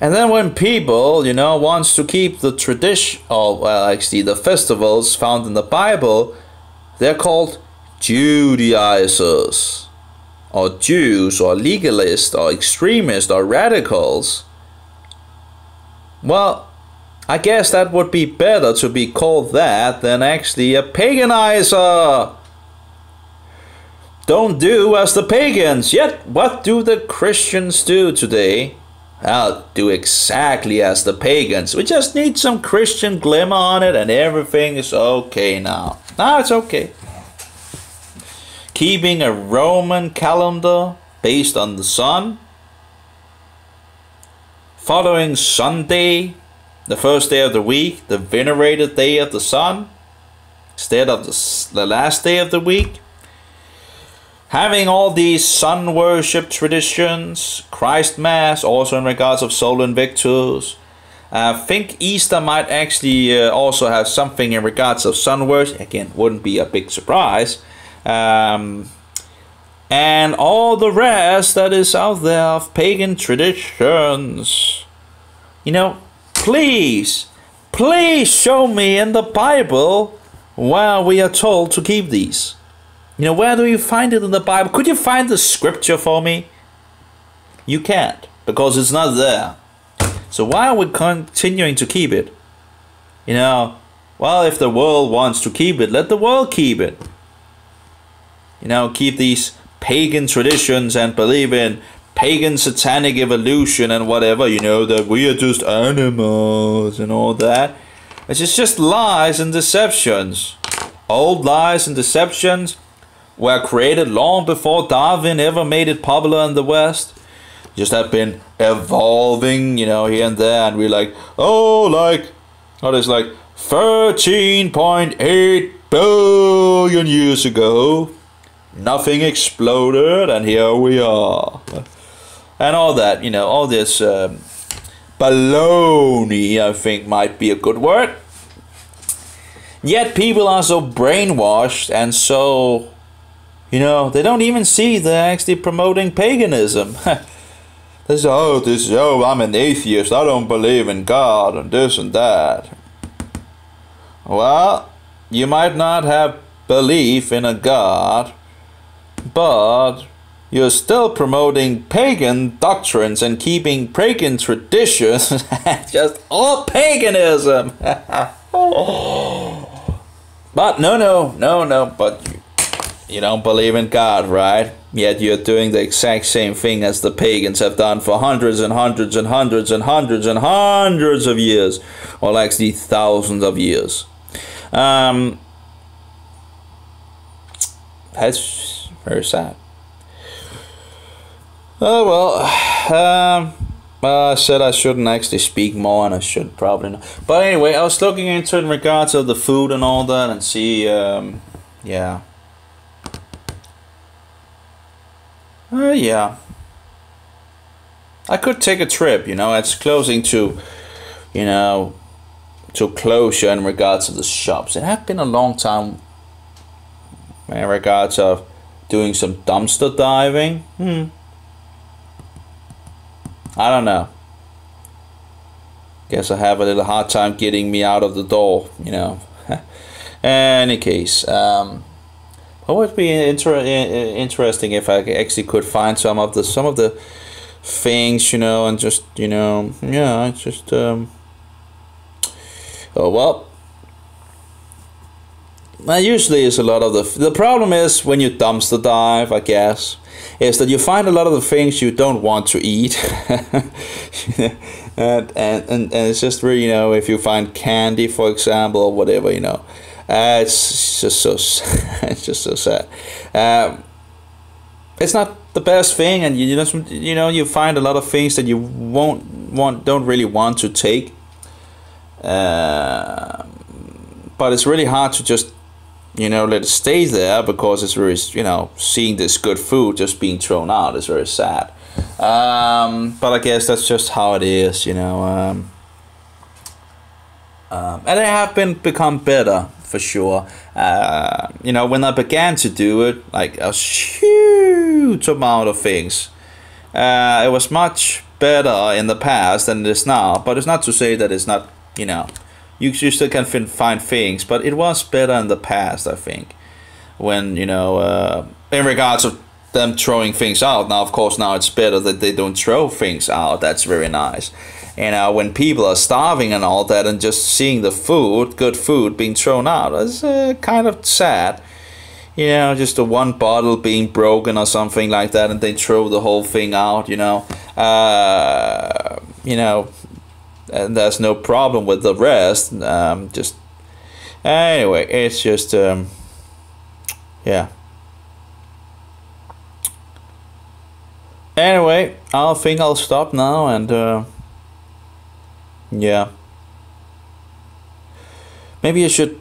And then when people, you know, wants to keep the tradition, or well, actually the festivals found in the Bible, they're called Judaizers, or Jews, or legalists, or extremists, or radicals. Well, I guess that would be better to be called that than actually a paganizer. Don't do as the pagans. Yet, what do the Christians do today? I'll do exactly as the pagans. We just need some Christian glimmer on it and everything is okay now. Now it's okay. Keeping a Roman calendar based on the sun. Following Sunday, the first day of the week, the venerated day of the sun, instead of the last day of the week. Having all these sun worship traditions, Christ Mass, also in regards of Sol Invictus. I think Easter might actually also have something in regards of sun worship. Again, wouldn't be a big surprise. And all the rest that is out there of pagan traditions. You know, please show me in the Bible where we are told to keep these. You know, where do you find it in the Bible? Could you find the scripture for me? You can't, because it's not there. So why are we continuing to keep it? You know, well, if the world wants to keep it, let the world keep it. You know, keep these pagan traditions and believe in pagan satanic evolution and whatever, you know, that we are just animals and all that. It's just lies and deceptions. Old lies and deceptions were created long before Darwin ever made it popular in the West. Just have been evolving, you know, here and there, and we're like, oh, like, what is like 13.8 billion years ago, nothing exploded, and here we are. And all that, you know, all this. But baloney, I think might be a good word. Yet people are so brainwashed and so, you know, they don't even see they're actually promoting paganism. They say, oh, I'm an atheist, I don't believe in God and this and that. Well, you might not have belief in a God, but you're still promoting pagan doctrines and keeping pagan traditions. Just all paganism. But no, but you don't believe in God, right? Yet you're doing the exact same thing as the pagans have done for hundreds and hundreds and hundreds and hundreds and hundreds of years, or actually thousands of years. That's very sad. Oh well, I said I shouldn't actually speak more, and I should probably not. But anyway, I was looking into it in regards of the food and all that, and see, yeah. Yeah. I could take a trip, you know, it's closing to, you know, to closure in regards to the shops. It had been a long time in regards of doing some dumpster diving. I don't know. Guess I have a little hard time getting me out of the door, you know. Any case, what would be interesting if I actually could find some of the things, you know, and just, you know, yeah, just oh well. Usually is a lot of the problem is when you dumpster dive, I guess, is that you find a lot of the things you don't want to eat. and it's just really, you know, if you find candy, for example, or whatever, you know, it's just so it's just so sad. It's not the best thing, and you just, you know, you find a lot of things that you don't really want to take. But it's really hard to just, you know, let it stay there, because it's very, you know, seeing this good food just being thrown out is very sad. But I guess that's just how it is, you know. And I have become better, for sure. You know, when I began to do it, like a huge amount of things, it was much better in the past than it is now. But it's not to say that it's not, you know, you still can find things, but it was better in the past, I think, when, you know, in regards of them throwing things out. Now, of course, now it's better that they don't throw things out. That's very nice. You know, when people are starving and all that, and just seeing the food, good food, being thrown out, is kind of sad. You know, just the one bottle being broken or something like that, and they throw the whole thing out, you know. You know, and there's no problem with the rest. Just anyway, it's just yeah. Anyway, I think I'll stop now, and yeah. Maybe I should.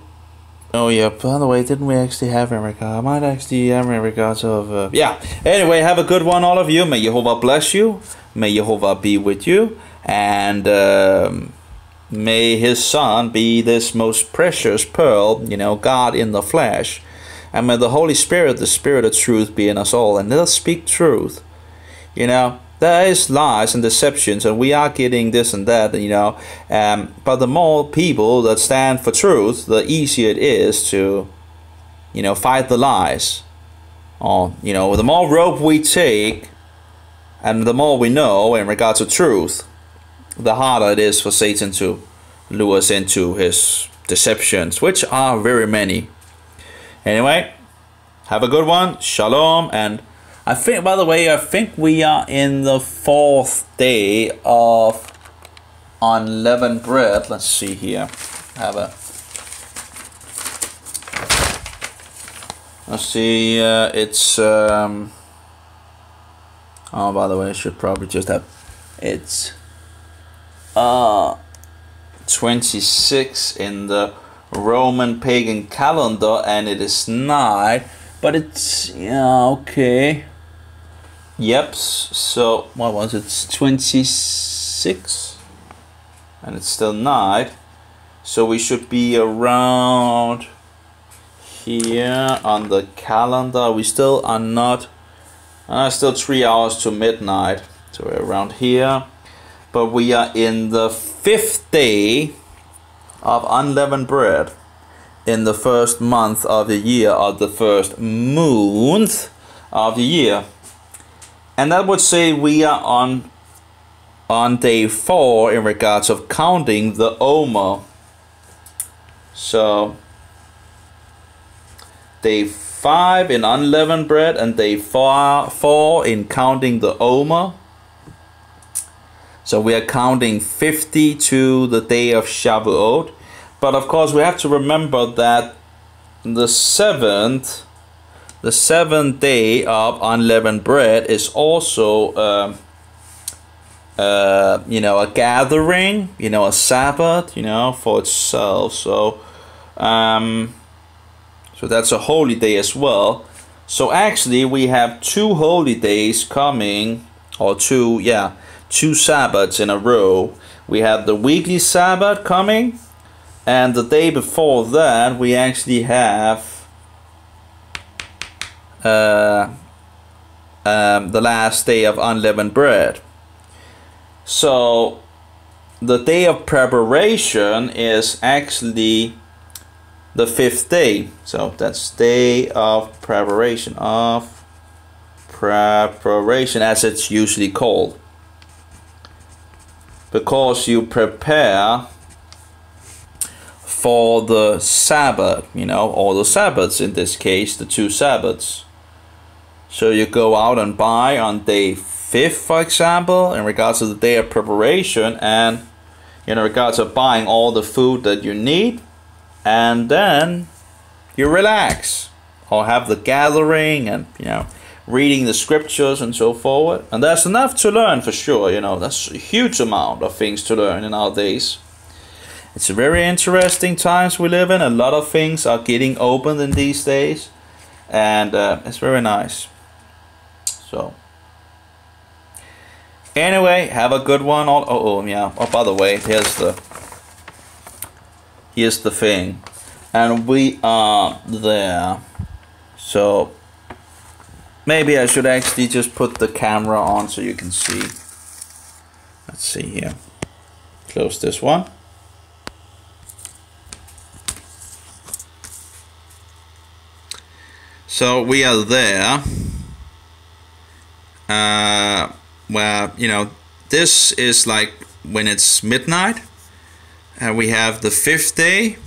Oh yeah. By the way, didn't we actually have America? I might actually have America. So yeah. Anyway, have a good one, all of you. May Jehovah bless you. May Jehovah be with you. And may his son be this most precious pearl, you know, God in the flesh. And may the Holy Spirit, the Spirit of truth, be in us all. And let us speak truth. You know, there is lies and deceptions, and we are getting this and that, you know. But the more people that stand for truth, the easier it is to, you know, fight the lies. Or, you know, the more rope we take, and the more we know in regards to truth, the harder it is for Satan to lure us into his deceptions, which are very many. Anyway, have a good one. Shalom. And I think, by the way, I think we are in the 4th day of unleavened bread. Let's see here. Let's see. It's oh, by the way, I should probably just have. It's 26 in the Roman pagan calendar, and it is night. But it's, yeah, okay. Yep, so what was it? 26? and it's still night. So we should be around here on the calendar. We still are not, still 3 hours to midnight. So we're around here. But we are in the 5th day of unleavened bread in the first month of the year, or the first month of the year. And that would say we are on day 4 in regards of counting the Omer. So day 5 in unleavened bread and day 4 in counting the Omer. So we are counting 50 to the day of Shavuot. But of course we have to remember that the seventh day of unleavened bread is also a gathering, a Sabbath, for itself. So so that's a holy day as well. So actually we have 2 holy days coming, or 2 Sabbaths in a row. We have the weekly Sabbath coming, and the day before that we actually have the last day of unleavened bread. So the day of preparation is actually the 5th day. So that's day of preparation, as it's usually called, because you prepare for the Sabbath, or the Sabbaths in this case, the 2 Sabbaths. So you go out and buy on day 5th, for example, in regards to the day of preparation, and in regards of buying all the food that you need, and then you relax, or have the gathering, and reading the scriptures and so forth. And that's enough to learn for sure. That's a huge amount of things to learn in our days. It's a very interesting times we live in. A lot of things are getting opened in these days, and it's very nice. So anyway, have a good one. Oh, by the way, here's the thing, and we are there. So maybe I should actually just put the camera on so you can see. Let's see here. Close this one. So we are there, where, this is like when it's midnight, and we have the 5th day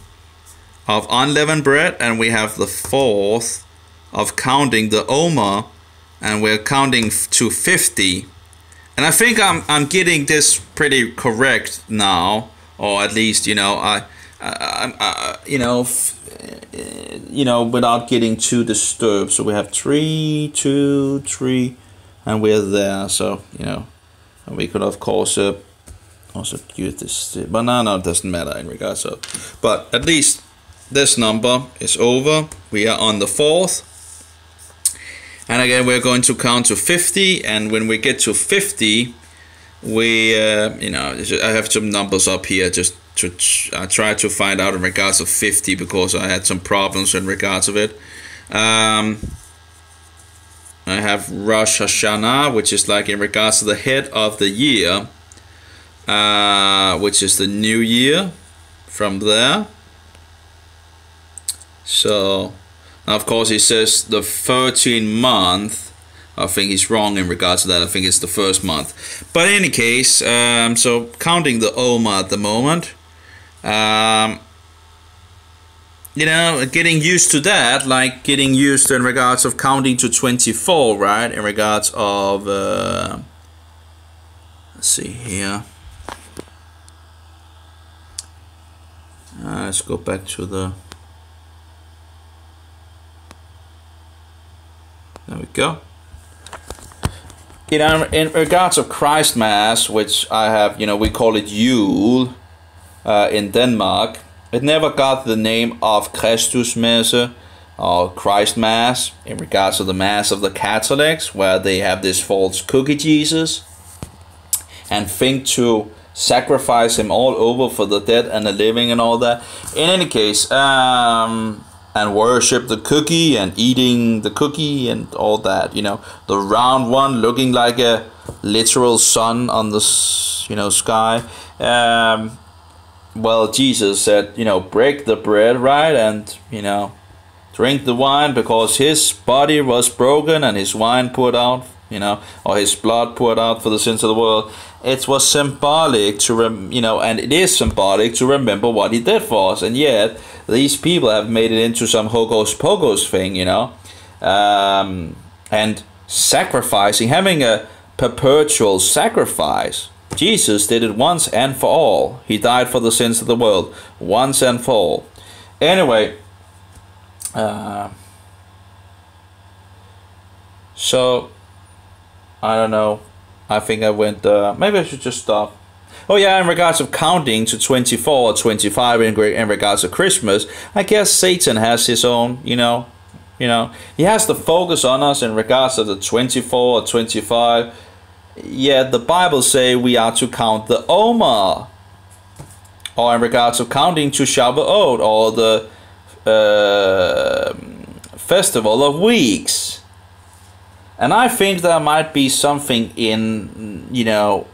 of unleavened bread, and we have the 4th of counting the Omer, and we're counting to 50. And I think I'm getting this pretty correct now, or at least, without getting too disturbed. So we have 3, 2, 3, and we're there. So and we could of course also use this, but no, it doesn't matter in regards of. But at least this number is over. We are on the 4th, and again we're going to count to 50. And when we get to 50, we I have some numbers up here just to try to find out in regards of 50, because I had some problems in regards of it. I have Rosh Hashanah, which is like in regards to the head of the year, which is the new year from there. So now of course he says the 13th month. I think he's wrong in regards to that. I think it's the 1st month. But in any case, so counting the Omer at the moment. Getting used to that, like getting used to in regards of counting to 24, right? In regards of, let's see here. Let's go back to the, there we go. In regards of Christ Mass, which I have, we call it Yule in Denmark. It never got the name of Christus Messe or Christ Mass in regards to the Mass of the Catholics, where they have this false cookie Jesus and think to sacrifice him all over for the dead and the living and all that. In any case, and worship the cookie and eating the cookie and all that, you know, the round one looking like a literal sun on the, you know, sky. Well, Jesus said, you know, break the bread, right, and, you know, drink the wine, because his body was broken and his wine poured out, you know, or his blood poured out for the sins of the world. It was symbolic to, you know, and it is symbolic to remember what he did for us. And yet, these people have made it into some hocus pocus thing, you know, and sacrificing, having a perpetual sacrifice. Jesus did it once and for all. He died for the sins of the world once and for all. Anyway, so I don't know. I think I went. Maybe I should just stop. Oh yeah, in regards of counting to 24 or 25 in regards to Christmas, I guess Satan has his own, you know, he has to focus on us in regards to the 24 or 25. Yet the Bible say we are to count the Omer, or in regards of counting to Shavuot, or the Festival of Weeks. And I think there might be something in, you know,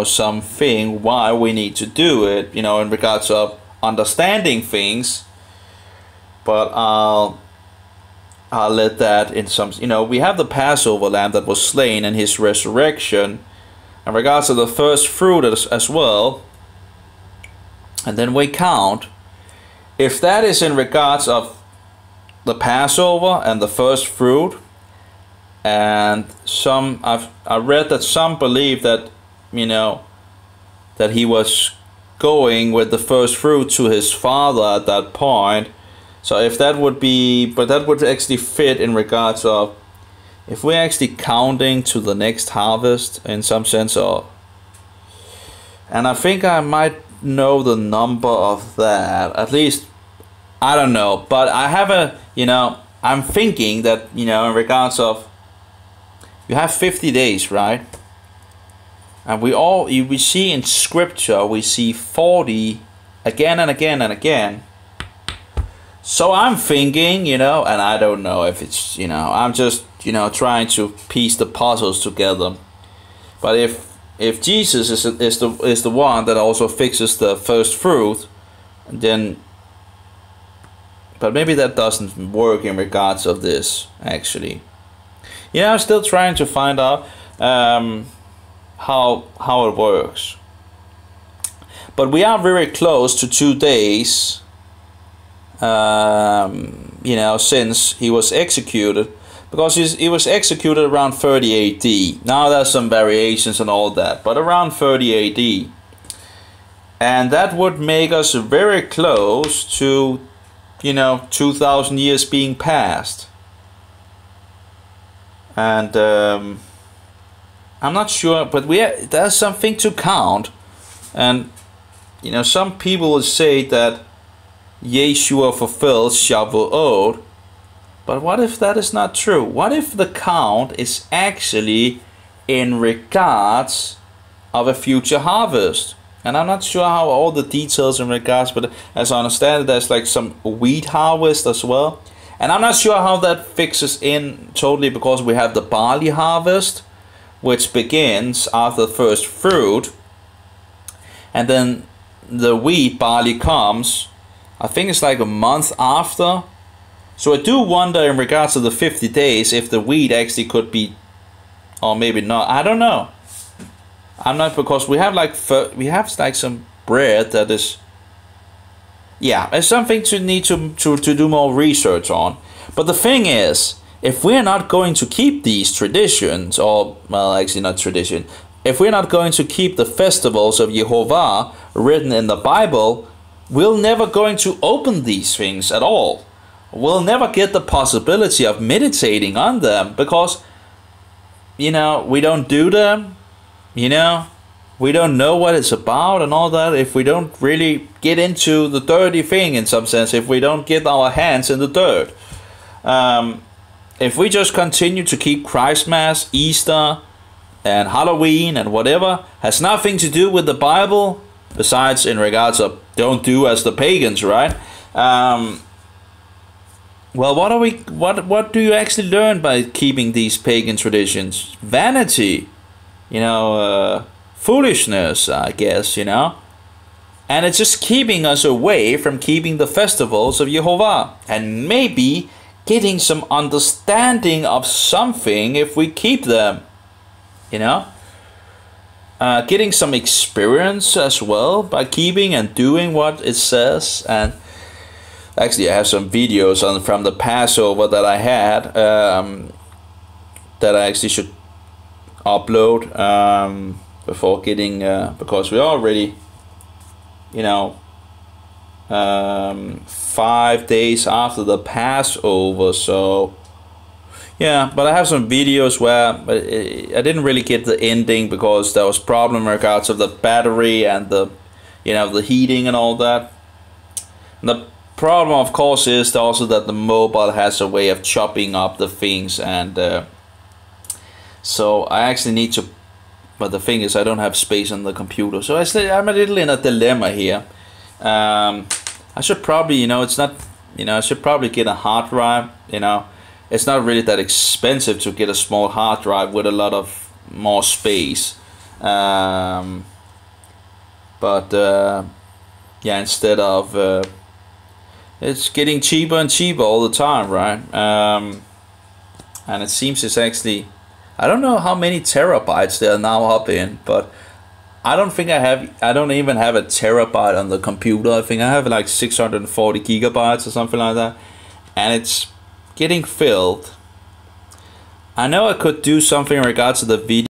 something why we need to do it, you know, in regards of understanding things. But I'll let that in some, you know, we have the Passover lamb that was slain and his resurrection, in regards to the first fruit as well. And then we count, if that is in regards of the Passover and the first fruit, and I read that some believe that, you know, that he was going with the first fruit to his father at that point. So if that would be, but that would actually fit in regards of, if we're actually counting to the next harvest in some sense, or, and I think I might know the number of that, at least, I don't know, but I have a, you know, I'm thinking that, you know, in regards of, you have 50 days, right? And we see in scripture, we see 40 again and again and again. So I'm thinking, you know, and I don't know if it's, you know, I'm just, you know, trying to piece the puzzles together. But if Jesus is the one that also fixes the first fruit, then, but maybe that doesn't work in regards of this, actually. Yeah, I'm still trying to find out how it works. But we are very close to 2 days, you know, since he was executed, because he was executed around 30 AD. Now there's some variations and all that, but around 30 AD. And that would make us very close to, you know, 2,000 years being passed. And I'm not sure, but there's something to count. And, you know, some people will say that Yeshua fulfills Shavuot, but what if that is not true? What if the count is actually in regards of a future harvest? And I'm not sure how all the details in regards, but as I understand it, there's like some wheat harvest as well. And I'm not sure how that fixes in totally, because we have the barley harvest, which begins after the first fruit. And then the wheat barley comes, I think it's like a month after. So I do wonder in regards to the 50 days if the wheat actually could be, or maybe not. I don't know. I'm not, because we have like some bread that is, yeah, it's something to need to do more research on. But the thing is, if we're not going to keep these traditions, or, well, actually not tradition, if we're not going to keep the festivals of Jehovah written in the Bible, we're never going to open these things at all. We'll never get the possibility of meditating on them, because, you know, we don't do them, you know, we don't know what it's about and all that, if we don't really get into the dirty thing in some sense, if we don't get our hands in the dirt. If we just continue to keep Christmas, Easter, and Halloween and whatever has nothing to do with the Bible, besides in regards of don't do as the pagans, right? Well, what do you actually learn by keeping these pagan traditions? Vanity, foolishness, I guess, And it's just keeping us away from keeping the festivals of Jehovah. And maybe getting some understanding of something if we keep them. Getting some experience as well by keeping and doing what it says. And actually I have some videos from the Passover that I had that I actually should upload before getting because we already 5 days after the Passover, so yeah, but I have some videos where I didn't really get the ending because there was problem in regards of the battery and the the heating and all that. And the problem of course is also that the mobile has a way of chopping up the things, and so I actually need to, but the thing is I don't have space on the computer, so I'm a little in a dilemma here. I should probably, it's not, I should probably get a hard drive, It's not really that expensive to get a small hard drive with a lot of more space. Yeah, instead of, it's getting cheaper and cheaper all the time, right? And it seems it's actually, I don't know how many terabytes they're now up in, but I don't even have a terabyte on the computer. I think I have like 640 gigabytes or something like that. And it's getting filled. I know I could do something in regards to the video.